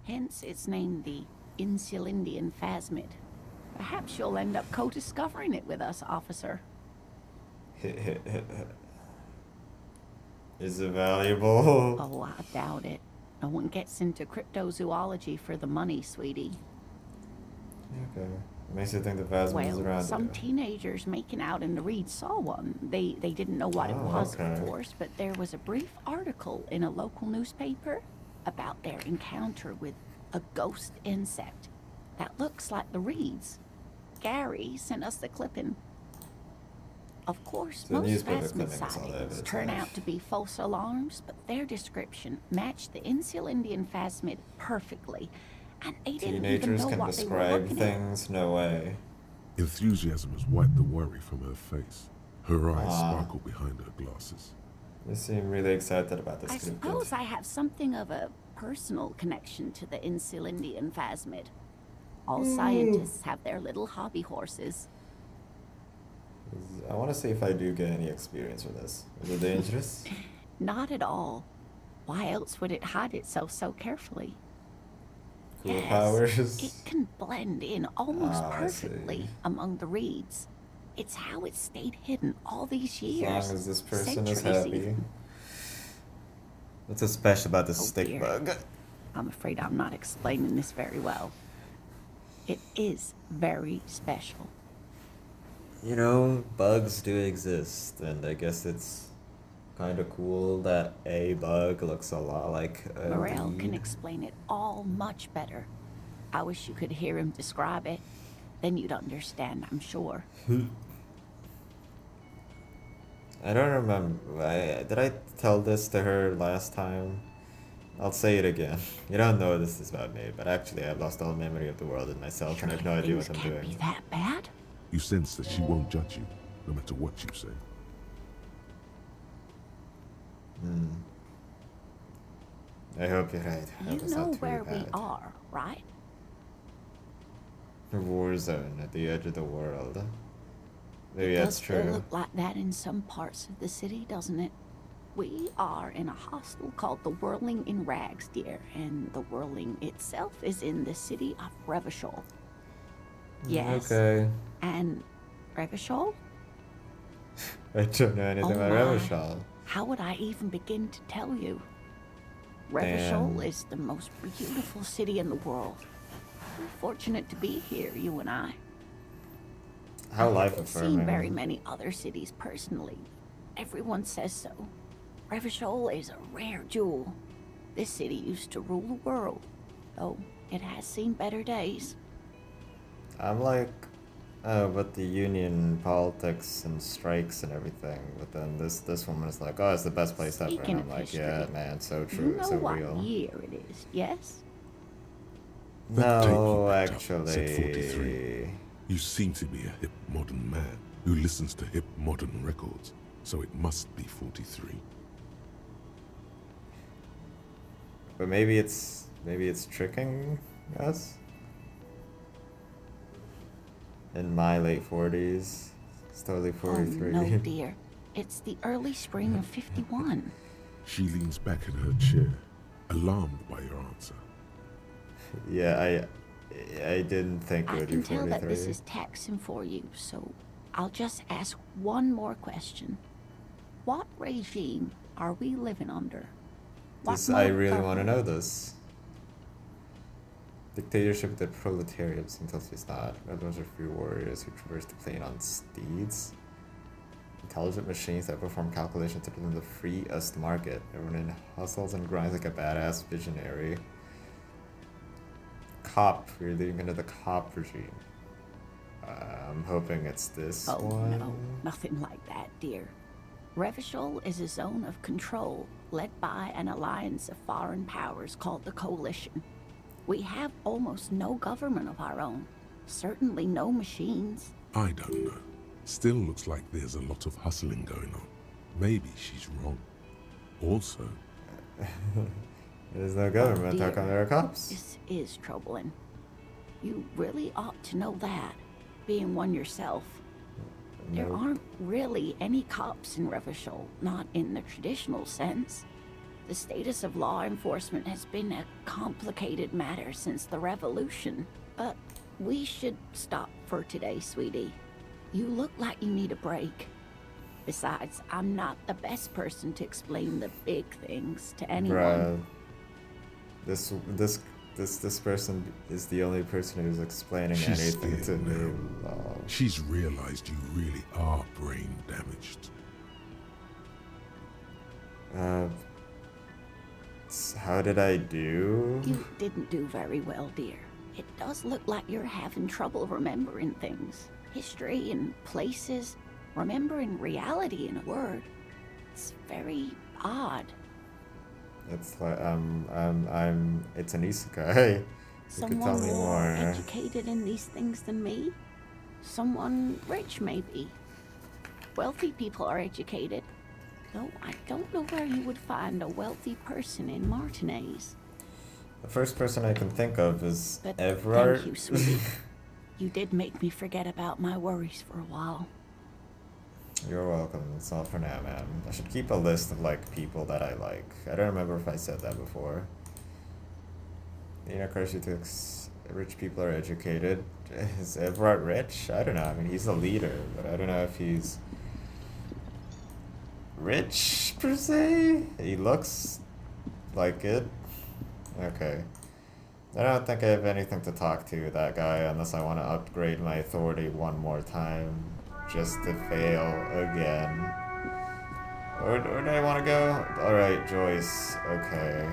Hence, it's named the Insulindian phasmid. Perhaps you'll end up co-discovering it with us, officer. Is it valuable? Oh, I doubt it. No one gets into cryptozoology for the money, sweetie. Okay. Makes you think the phasmid is Well, around some here. teenagers making out in the reeds saw one. They didn't know what it Oh, was, okay. of course, but there was a brief article in a local newspaper about their encounter with a ghost insect that looks like the reeds. Gary sent us the clipping. Of course, The most newspaper phasmid clipping is all sightings evidence turn of. out to be false alarms, but their description matched the Insulindian phasmid perfectly, and they didn't even Teenagers know can what they were describe looking at. things? No way. Enthusiasm has wiped the worry from her face. Her eyes Ah. sparkle behind her glasses. You seem really excited about this I cryptid. suppose I have something of a personal connection to the Insulindian phasmid. All scientists have their little hobby horses. I want to see if I do get any experience with this. Is it dangerous? Not at all. Why else would it hide itself so carefully? Cool Yes, powers? it can blend in almost Ah, I see. perfectly among the reeds. It's how it stayed hidden all these As years. long as this person is centuries happy. even. What's so special about this Oh, stick dear. bug? I'm afraid I'm not explaining this very well. It is very special. You know, bugs do exist, and I guess it's kind of cool that a bug looks a lot like a Morel weed. can explain it all much better. I wish you could hear him describe it. Then you'd understand, I'm sure. I don't remember. Did I tell this to her last time? I'll say it again. You don't know this is about me, but actually I've lost all memory of the world and myself, and I have no idea what I'm Can't be doing. that bad. You sense that she won't judge you, no matter what you say. I hope you're right. I hope You it's know not too where we bad. are, right? A war zone at the edge of the world. Maybe It that's does still true. look like that in some parts of the city, doesn't it? We are in a hostel called the Whirling in Rags, dear, and the Whirling itself is in the city of Revachol. Yes. Okay. And Revachol? I don't know anything about my. Revachol. How would I even begin to tell you? Damn. Revachol is the most beautiful city in the world. We're fortunate to be here, you and I. How I life haven't affirming. seen very many other cities personally. Everyone says so. Revachol is a rare jewel. This city used to rule the world, though it has seen better days. I'm like, oh, but the union politics and strikes and everything. But then this woman is like, oh, it's the best place ever. Speaking And I'm of like, yeah, history, man, so You true, know so what real. year it is, yes? That tape you No, picked up said 43. actually. You seem to be a hip modern man who listens to hip modern records, so it must be 43. But maybe it's tricking us. In my late 40s, it's totally 43. Oh, no, dear. It's the early spring of 51. She leans back in her chair, alarmed by your answer. Yeah, I didn't think it I would be can tell 43. that this is taxing for you, so I'll just ask one more question. What regime are we living under? I really want to know this. Dictatorship of the proletariat seems to be not. Rebels are free warriors who traverse the plain on steeds. Intelligent machines that perform calculations to them the freest market. Everyone hustles and grinds like a badass visionary. Cop. We're living under the cop regime. I'm hoping it's this one. No, nothing like that, dear. Revachol is a zone of control led by an alliance of foreign powers called the Coalition. We have almost no government of our own. Certainly no machines. I don't know. Still looks like there's a lot of hustling going on. Maybe she's wrong. Also... There's no government. How come there are cops? This is troubling. You really ought to know that, being one yourself. There aren't really any cops in Revachol, not in the traditional sense. The status of law enforcement has been a complicated matter since the revolution. But we should stop for today, sweetie. You look like you need a break. Besides, I'm not the best person to explain the big things to anyone. Bruh. This person is the only person who's explaining She's anything to scared me. now. She's realized you really are brain damaged. How did I do? You didn't do very well, dear. It does look like you're having trouble remembering things. History and places. Remembering reality, in a word. It's very odd. It's like it's an isekai. You could tell Someone me more more. educated in these things than me? Someone rich, maybe. Wealthy people are educated. Though I don't know where you would find a wealthy person in Martinez. The first person I can think of is But Everard. thank you, sweetie. You did make me forget about my worries for a while. You're welcome. It's all for now, man. I should keep a list of like people that I like. I don't remember if I said that before. Rich people are educated. Is Everard rich? I don't know. I mean, he's a leader, but I don't know if he's rich per se. He looks like it. Okay. I don't think I have anything to talk to that guy unless I want to upgrade my authority one more time. Just to fail again. Where do I want to go? Alright, Joyce. Okay.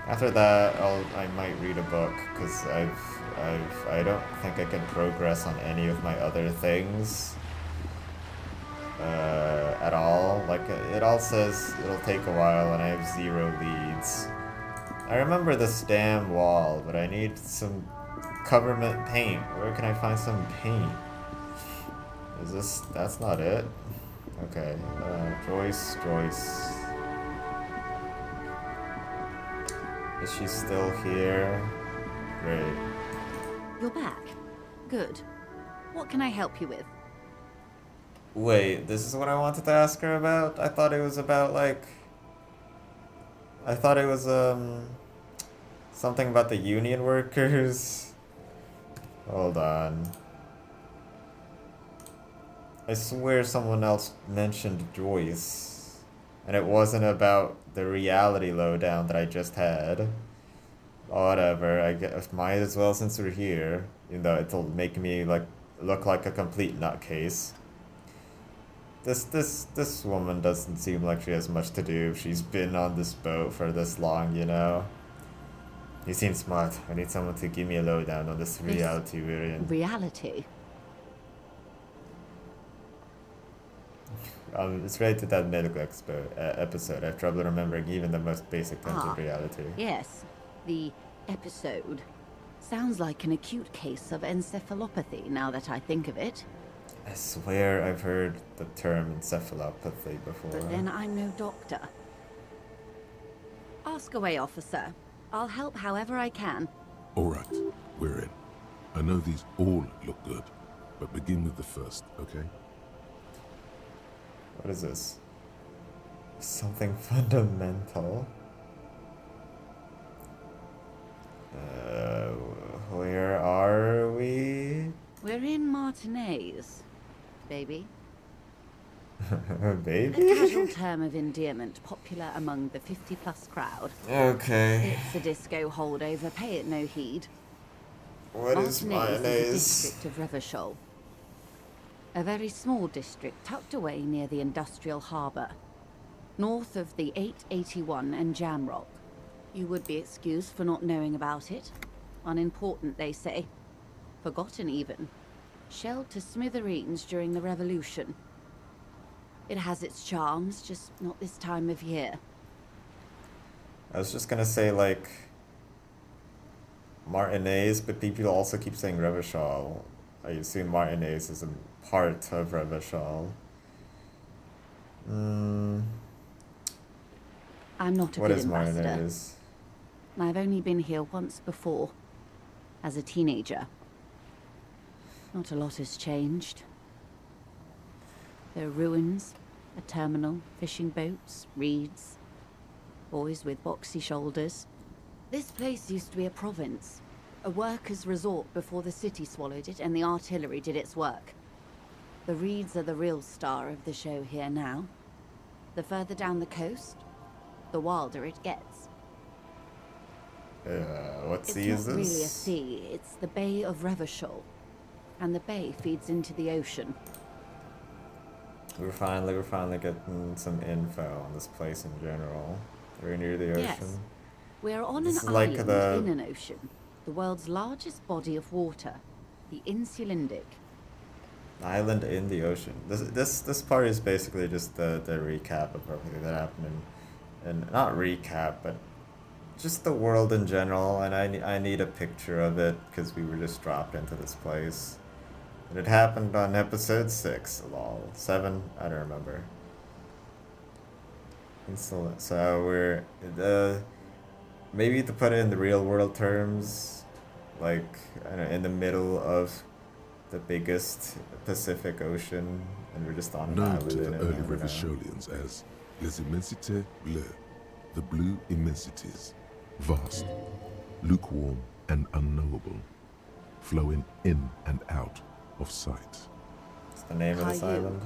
After that, I might read a book, because I don't think I can progress on any of my other things. At all. Like, it all says it'll take a while and I have 0 leads. I remember this damn wall, but I need some government paint. Where can I find some paint? Is this... that's not it? Okay, Joyce. Is she still here? Great. You're back. Good. What can I help you with? Wait, this is what I wanted to ask her about? I thought it was about, like... I thought it was, something about the union workers. Hold on. I swear someone else mentioned Joyce. And it wasn't about the reality lowdown that I just had. Whatever, I guess might as well since we're here. Even though it'll make me like look like a complete nutcase. This woman doesn't seem like she has much to do. She's been on this boat for this long, you know. You seem smart. I need someone to give me a lowdown on this reality we're in. Reality? It's related to that medical episode. I have trouble remembering even the most basic terms of reality. Yes, the episode. Sounds like an acute case of encephalopathy, now that I think of it. I swear I've heard the term encephalopathy before. But then I'm no doctor. Ask away, officer. I'll help however I can. All right, we're in. I know these all look good, but begin with the first, okay? What is this? Something fundamental? Where are we? We're in Martinez, baby. Baby? A casual term of endearment popular among the 50-plus crowd. Okay. It's a disco holdover, pay it no heed. What is Martinez mayonnaise? is a district of Revachol. A very small district tucked away near the industrial harbour, north of the 881 and Jamrock. You would be excused for not knowing about it. Unimportant, they say. Forgotten, even. Shelled to smithereens during the Revolution. It has its charms, just not this time of year. I was just gonna say, like, Martinez, but people also keep saying Revachol. I assume Martinez is a part of Revachol. I'm not a What good is ambassador. Martinez? I've only been here once before, as a teenager. Not a lot has changed. There are ruins, a terminal, fishing boats, reeds, boys with boxy shoulders. This place used to be a province, a workers' resort before the city swallowed it and the artillery did its work. The reeds are the real star of the show here now. The further down the coast, the wilder it gets. What sea It's is not this? really a sea, it's the Bay of Revachol. And the bay feeds into the ocean. We're finally getting some info on this place in general. We're near the ocean. Yes. We're on This an is like island the- in an ocean. The world's largest body of water. The Insulindic. Island in the ocean. This part is basically just the recap of everything that happened and not recap, but just the world in general. And I need a picture of it because we were just dropped into this place. And it happened on episode 6, lol. 7, I don't remember. So we're maybe to put it in the real world terms, like I don't know, in the middle of the biggest Pacific Ocean, and we're just on an Known island to in the it. early I don't know. Revacholians as Les Immensités Bleues, the blue immensities, vast, lukewarm, and unknowable, flowing in and out of sight. What's the name of this Caillou. island?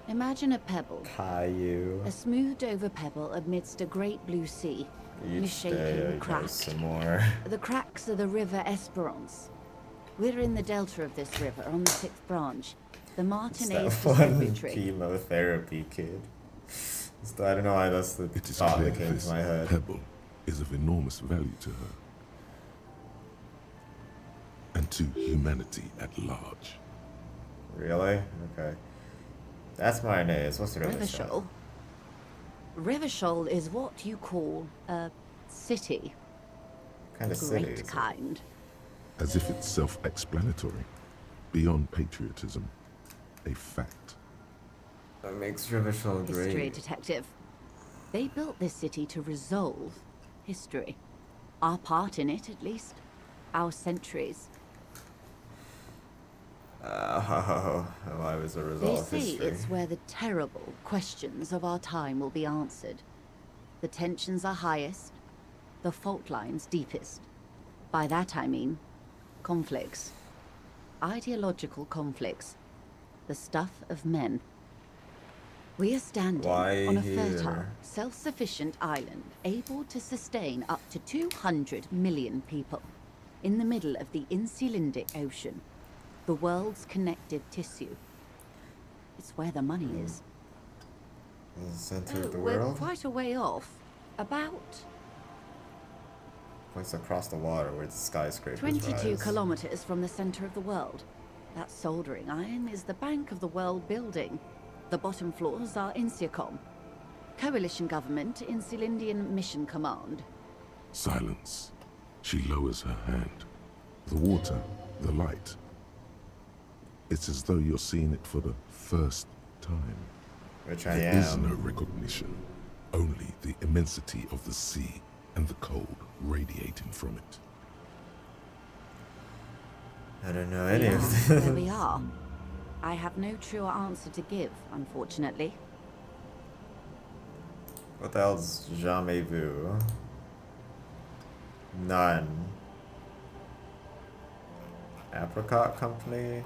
Imagine a pebble. Caillou. A smoothed over pebble amidst a great blue sea. Each day Misshapen, I know cracked. some more. The cracks are the river Esperance. We're in the delta of this river on the 6th branch. The It's Martinez that one distributary. chemotherapy kid. I don't know why that's the It is thought clear that came this to my head. pebble is of enormous value to her. And to humanity at large. Really? Okay. That's Martinez. What's the other Revachol. Revachol is what you call a city. Kind of city Great is it? kind. As if it's self-explanatory, beyond patriotism, a fact. That makes Revachol History great. detective. They built this city to resolve history. Our part in it, at least. Our centuries. Why was a They result of say history? it's where the terrible questions of our time will be answered. The tensions are highest, the fault lines deepest. By that I mean conflicts. Ideological conflicts. The stuff of men. We are standing Why on a here? fertile, self-sufficient island able to sustain up to 200 million people in the middle of the Insulindic Ocean, the world's connective tissue. It's where the money is. The center of the We're world? quite a way off. About Place across the water where the skyscrapers 22 rise. kilometers from the center of the world. That soldering iron is the bank of the world building. The bottom floors are Insiacom. Coalition government, Insulindian Mission Command. Silence. She lowers her hand. The water, the light. It's as though you're seeing it for the first time. Which I There is am. no recognition, only the immensity of the sea and the cold radiating from it. I don't know any of this. There we are. I have no truer answer to give, unfortunately. What the hell's jamais vu? None. Apricot Company?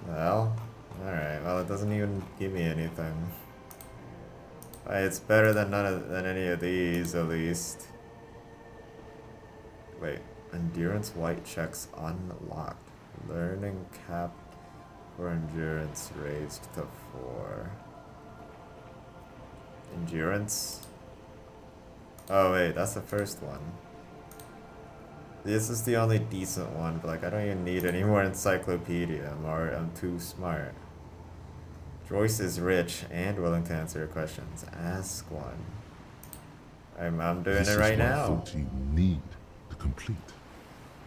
Well, alright, well it doesn't even give me anything. It's better than than any of these at least. Wait, endurance white checks unlocked. Learning cap for endurance raised to 4. Endurance? Oh wait, that's the first one. This is the only decent one, but like I don't even need any more encyclopedia. I'm too smart. Joyce is rich and willing to answer your questions. Ask one. I'm doing This it is right what I now. thought you need to complete.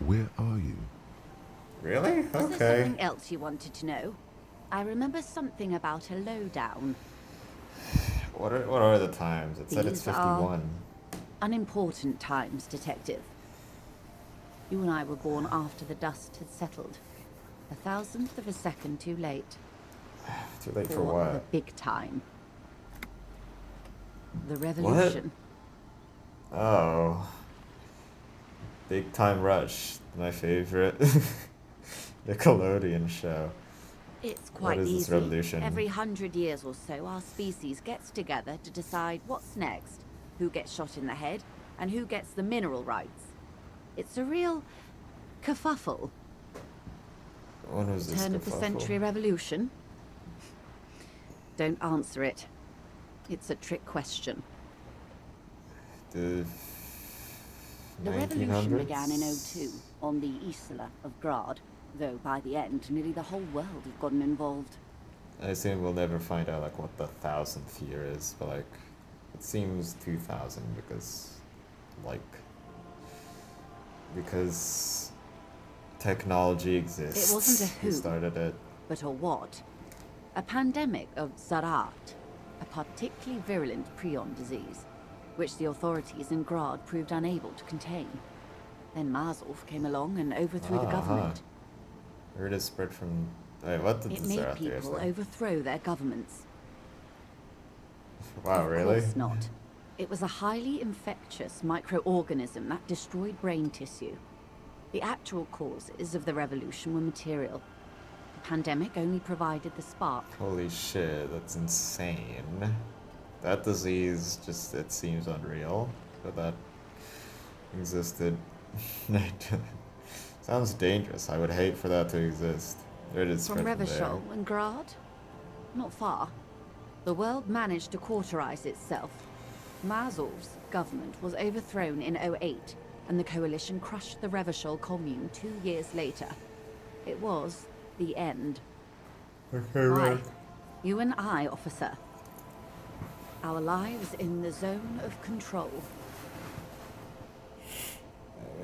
Where are you? Really? Was there Okay. something else you wanted to know? I remember something about a lowdown. What are the times? It said it's These are 51. Unimportant times, Detective. You and I were born after the dust had settled. 1,000th of a second too late. Too late for The what? big time. The revolution. Oh. Big Time Rush. My favorite. Nickelodeon show. It's quite What is easy. this revolution? Every 100 years or so, our species gets together to decide what's next, who gets shot in the head, and who gets the mineral rights. It's a real kerfuffle. When was this Turn of the kerfuffle? century revolution? Don't answer it. It's a trick question. The The revolution 1900s? began in 02 on the Isla of Grad, though by the end, nearly the whole world had gotten involved. I assume we'll never find out like what the 1000th year is, but like it seems 2000 because technology exists. It wasn't a We who, started it. but a what? A pandemic of Zarat, a particularly virulent prion disease, which the authorities in Grad proved unable to contain. Then Mazov came along and overthrew the government. Heard it spread from. Wait, what did It the made Zarathir people say? overthrow their governments. Wow, Of really? course not. It was a highly infectious microorganism that destroyed brain tissue. The actual causes of the revolution were material. The pandemic only provided the spark. Holy shit, that's insane. That disease just, it seems unreal, but that existed. Sounds dangerous. I would hate for that to exist. Where did it From spread from there? Revachol and Grad? Not far. The world managed to cauterize itself. Mazov's government was overthrown in 08, and the coalition crushed the Revachol commune 2 years later. It was the end. Why? You and I, officer. Our lives in the zone of control.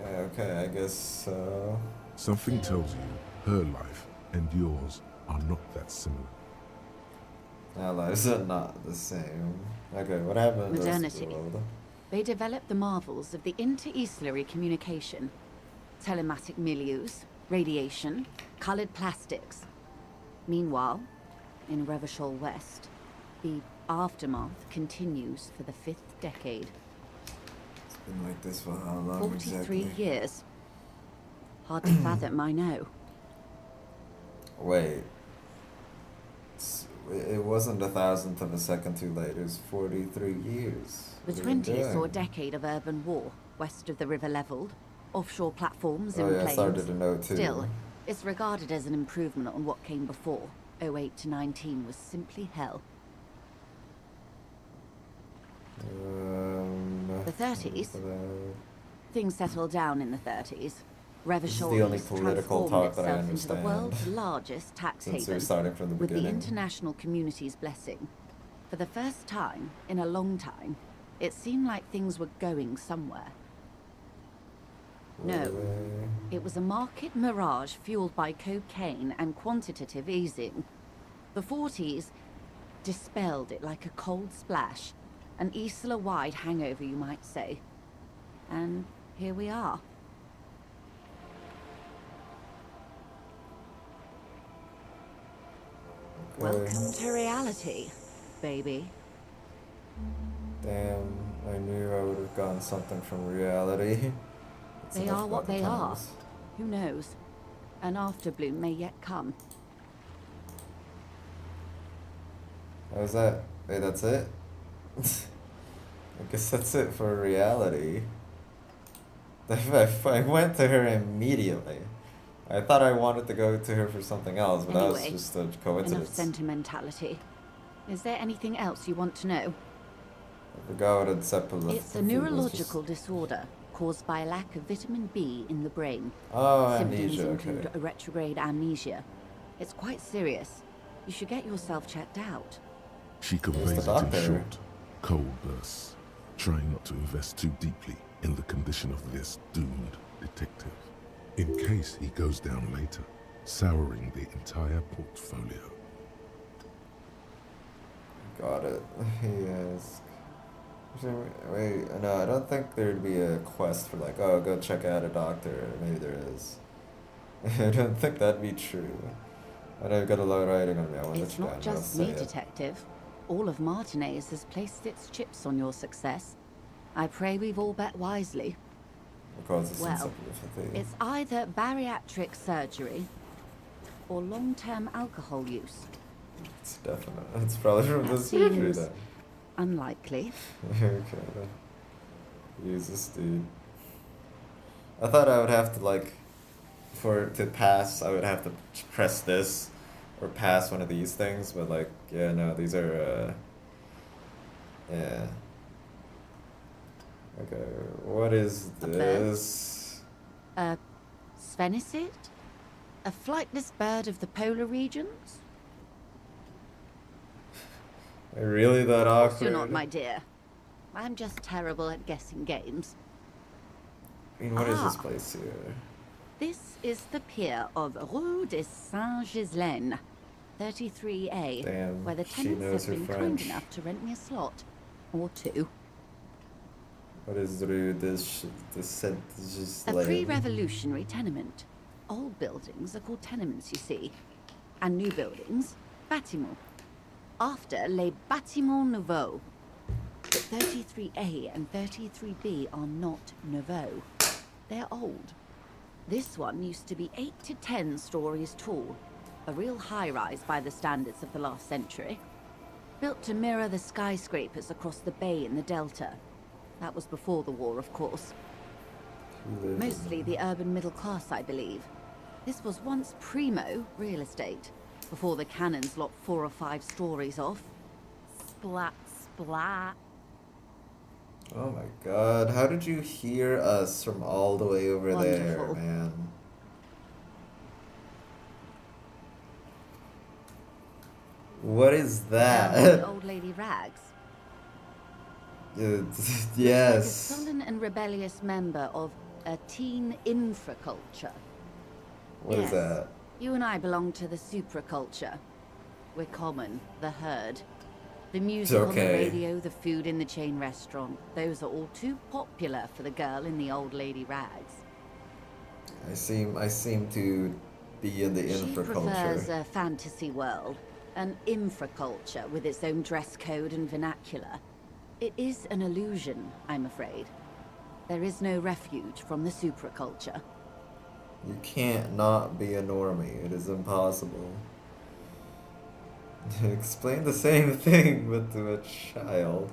Yeah, okay, I guess so. Something tells you her life and yours are not that similar. Our lives are not the same. Okay, what happened in the rest of the Modernity. world? They developed the marvels of the inter-eastlery communication. Telematic milieus, radiation, colored plastics. Meanwhile, in Revachol West, the aftermath continues for the 5th decade. It's been like this for how long 43 exactly? years. Hard to fathom, I know. Wait. It wasn't 1,000th of a second too late. It was 43 years. The What are you 20s saw a doing? decade of urban war, west of the river leveled, offshore platforms Oh in yeah, I plains. started to know too. Still, it's regarded as an improvement on what came before. 08 to 19 was simply hell. The 30s? Things settled down in the 30s. Revachol the only has political transformed talk that I itself into the understand. world's largest tax Since haven, we're starting from the with the beginning. international community's blessing. For the first time in a long time, it seemed like things were going somewhere. No. It was a market mirage fueled by cocaine and quantitative easing. The 40s dispelled it like a cold splash. An Isla-wide hangover, you might say. And here we are. Welcome to reality, baby. Damn, I knew I would have gotten something from reality. They are what they are. Who knows? An afterbloom may yet come. How's that? Wait, that's it? I guess that's it for reality. I went to her immediately. I thought I wanted to go to her for something else, but Anyway, that was just a enough coincidence. sentimentality. Is there anything else you want to know? I forgot what It's a neurological disorder caused by a lack of vitamin B in the brain. Oh, Symptoms amnesia, include okay. a retrograde amnesia. It's quite serious. You should get yourself checked out. She conveys it in short, cold bursts, trying not to invest too deeply in the condition of this doomed detective, in case he goes down later, souring the entire portfolio. Got it. Yes. Wait, no, I don't think there'd be a quest for like, oh, go check out a doctor. Maybe there is. I don't think that'd be true. But I've got a lot of writing on me. I want It's to not just me, detective. All of Martinez has placed its chips on your success. I pray we've all bet wisely. Because it's Well, it's either bariatric surgery or long-term alcohol use. It's definite. It's probably from the That surgery seems then. unlikely. Okay. Use this dude. I thought I would have to like, for it to pass, I would have to press this or pass one of these things, but like, yeah, no, these are, yeah. Okay, what is this? A Svenicid? A flightless bird of the polar regions? Really that awkward? You're not, my dear. I'm just terrible at guessing games. I mean, what is this place here? This is the pier of Rue de Saint-Ghislain, 33A, Damn, where the she tenants knows have her been French. kind enough to rent me a slot. Or two. What is Rue this just A like pre-revolutionary tenement. Old buildings are called tenements, you see. And new buildings, bâtiments. After les bâtiments nouveaux. But 33A and 33B are not nouveaux. They're old. This one used to be 8 to 10 stories tall. A real high-rise by the standards of the last century. Built to mirror the skyscrapers across the bay in the Delta. That was before the war, of course. Mostly the urban middle class, I believe. This was once primo real estate, before the cannons lopped 4 or 5 stories off. Splat, splat. Oh my god, how did you hear us from all the way over there, Wonderful. man? What is that? The old lady Rags. Yes. Like a sullen and rebellious member of a teen infraculture. What is Yes. that? You and I belong to the supraculture. We're common, the herd. The music on the okay. radio, the food in the chain restaurant. Those are all too popular for the girl in the old lady rags. I seem to be in the She prefers infraculture. a fantasy world, an infraculture with its own dress code and vernacular. It is an illusion, I'm afraid. There is no refuge from the supraculture. You can't not be a normie. It is impossible. Explain the same thing, but to a child.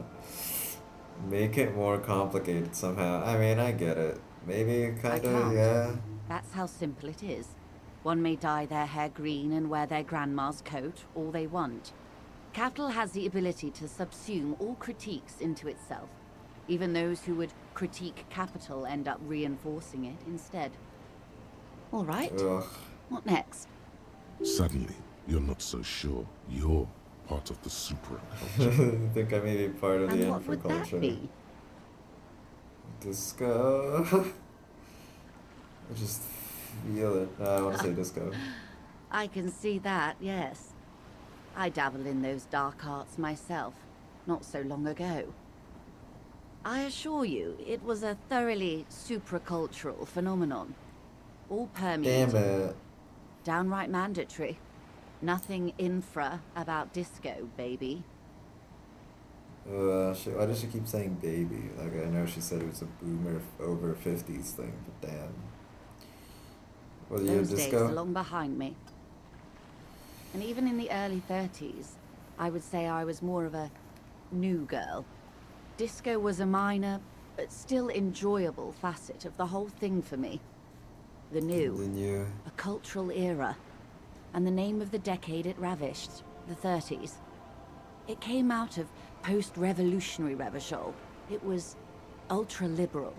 Make it more complicated somehow. I mean, I get it. Maybe I kind of, can't. yeah. That's how simple it is. One may dye their hair green and wear their grandma's coat, all they want. Capital has the ability to subsume all critiques into itself. Even those who would critique capital end up reinforcing it instead. All right. Ugh. What next? Suddenly, you're not so sure you're part of the supra. I think I may be part of the And what would that infraculture. be? Disco. I just feel it. I want to say disco. I can see that, yes. I dabbled in those dark arts myself, not so long ago. I assure you, it was a thoroughly supracultural phenomenon. All permeated. Damn it. Downright mandatory. Nothing infra about disco, baby. Why does she keep saying baby? Like, I know she said it was a boomer over 50s thing, but damn. Was you a Those days disco? are long behind me. And even in the early 30s, I would say I was more of a new girl. Disco was a minor, but still enjoyable facet of the whole thing for me. The new. A cultural era. And the name of the decade it ravished, the 30s. It came out of post-revolutionary Revachol. It was ultra-liberal.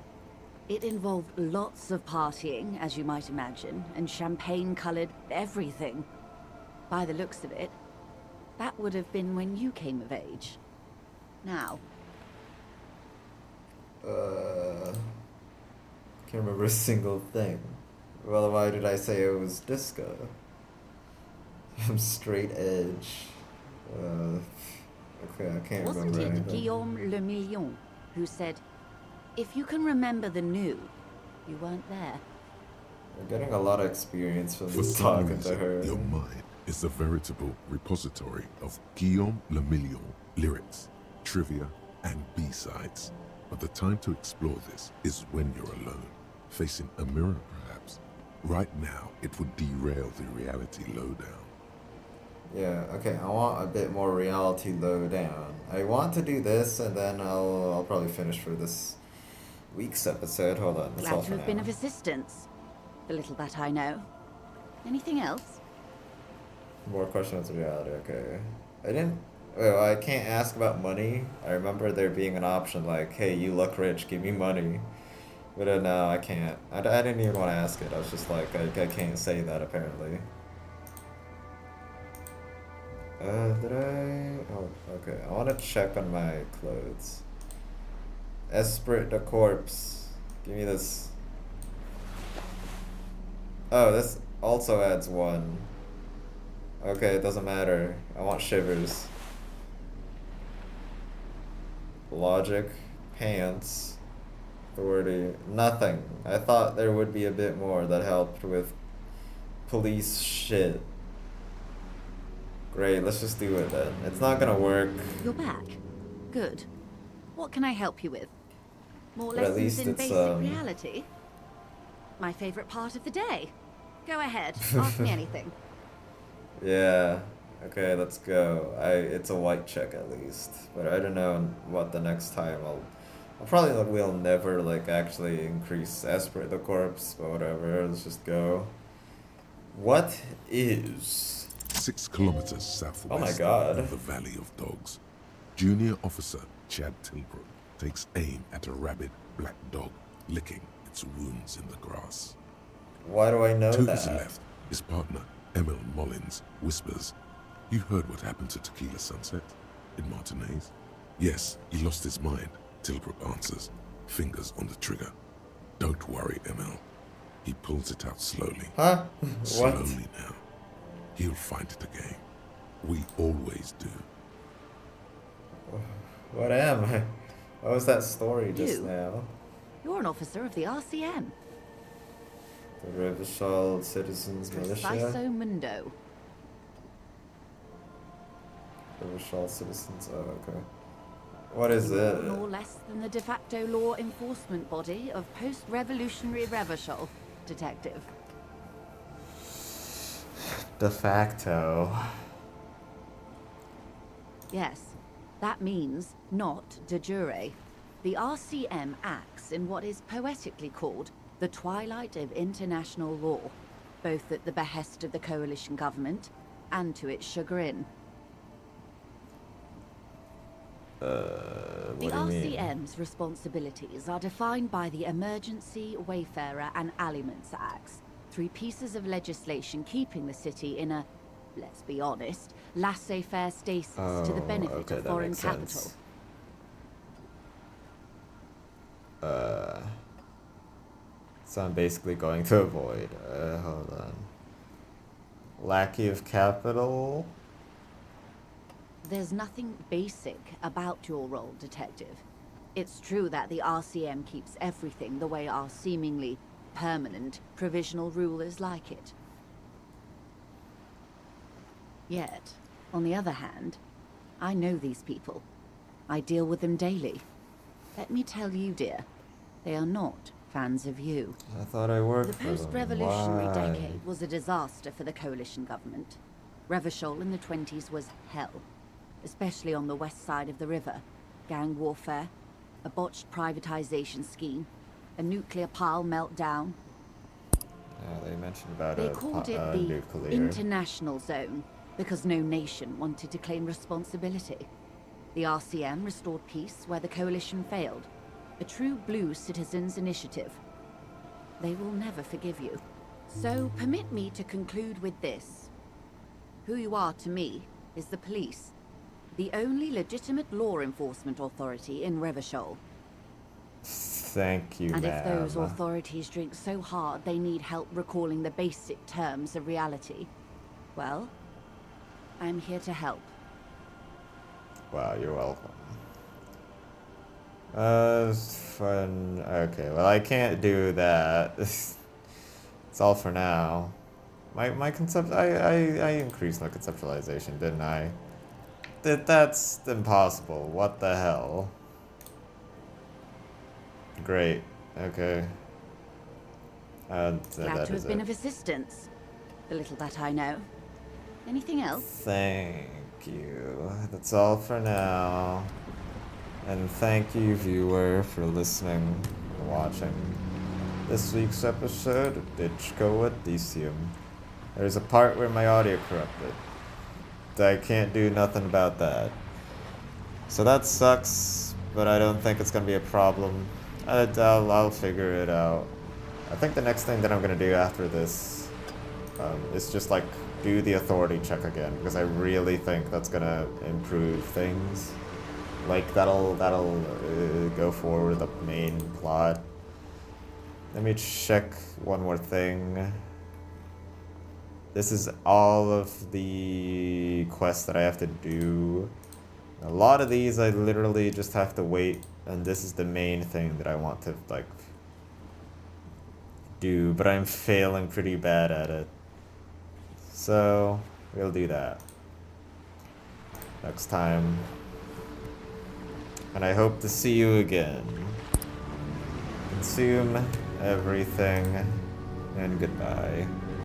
It involved lots of partying, as you might imagine, and champagne-colored everything. By the looks of it, that would have been when you came of age. Now. Can't remember a single thing. Well, why did I say it was disco? I'm straight edge. Okay, I can't Wasn't remember it anything. Guillaume Le Million who said, if you can remember the new, you weren't there? We're getting a lot of experience from For this some talking to reason, her. your mind is a veritable repository of Guillaume Le Million lyrics, trivia, and B-sides. But the time to explore this is when you're alone, facing a mirror perhaps. Right now, it would derail the reality lowdown. Yeah, okay, I want a bit more reality lowdown. I want to do this, and then I'll probably finish for this week's episode. Hold on, that's all Glad to for have been now. of assistance. The little that I know. Anything else? More questions of reality, okay. I can't ask about money. I remember there being an option like, hey, you look rich, give me money. But no, I can't. I didn't even want to ask it. I was just like, I can't say that apparently. Did I? Oh, okay. I want to check on my clothes. Esprit de Corpse. Give me this. Oh, this also adds 1. Okay, it doesn't matter. I want shivers. Logic. Pants. Authority. Nothing. I thought there would be a bit more that helped with police shit. Great, let's just do it then. It's not gonna work. You're back. Good. What can I help you with? More But at lessons least in it's, basic reality? My favorite part of the day. Go ahead, ask me anything. Yeah. Okay, let's go. It's a white check at least. But I don't know what the next time I'll probably will never like actually increase Esprit de Corpse, but whatever, let's just go. What is 6 kilometers southwest Oh my God. of the Valley of Dogs, Junior Officer Chad Tilbrook takes aim at a rabid black dog licking its wounds in the grass. Why do I know To that? his left, his partner, Emil Mullins, whispers, "You heard what happened to Tequila Sunset in Martinez?" "Yes, he lost his mind," Tilbrook answers, fingers on the trigger. "Don't worry, Emil." He pulls it out slowly. Huh? What? Slowly now. He'll find it again. We always do. What am I? What was that story just You? now? You're an officer of the RCM. The Revachol Citizens Militia? Preciso Mundo. Revachol Citizens, oh, okay. What is it? No less than the de facto law enforcement body of post-revolutionary Revachol, Detective. De facto. Yes, that means not de jure. The RCM acts in what is poetically called the twilight of international law, both at the behest of the coalition government and to its chagrin. What The do you mean? RCM's responsibilities are defined by the Emergency, Wayfarer and Aliments Acts, 3 pieces of legislation keeping the city in a, let's be honest, laissez-faire stasis to the benefit okay, of that foreign makes capital. sense. So I'm basically going to avoid. Hold on. Lackey of capital. There's nothing basic about your role, Detective. It's true that the RCM keeps everything the way our seemingly permanent provisional rulers like it. Yet, on the other hand, I know these people. I deal with them daily. Let me tell you, dear, they are not fans of you. I thought I worked for them. The post-revolutionary Why? decade was a disaster for the coalition government. Revachol in the 20s was hell, especially on the west side of the river. Gang warfare, a botched privatization scheme, a nuclear pile meltdown. Yeah, they mentioned about They called it the nuclear. international zone because no nation wanted to claim responsibility. The RCM restored peace where the coalition failed. A true blue citizens' initiative. They will never forgive you. So permit me to conclude with this. Who you are to me is the police, the only legitimate law enforcement authority in Revachol. Thank you, And if ma'am. those authorities drink so hard they need help recalling the basic terms of reality, well, I'm here to help. Wow, you're welcome. Fun. Okay, well, I can't do that. It's all for now. My concept, I increased my conceptualization, didn't I? That's impossible. What the hell? Great. Okay. Glad That to is have been it. of assistance. The little that I know. Anything else? Thank you. That's all for now. And thank you, viewer, for listening and watching this week's episode of Disco Elysium. There's a part where my audio corrupted. I can't do nothing about that. So that sucks, but I don't think it's gonna be a problem. I'll figure it out. I think the next thing that I'm gonna do after this is just like do the authority check again, because I really think that's gonna improve things. Like that'll go forward the main plot. Let me check one more thing. This is all of the quests that I have to do. A lot of these I literally just have to wait, and this is the main thing that I want to like do, but I'm failing pretty bad at it. So we'll do that next time. And I hope to see you again. Consume everything, and goodbye.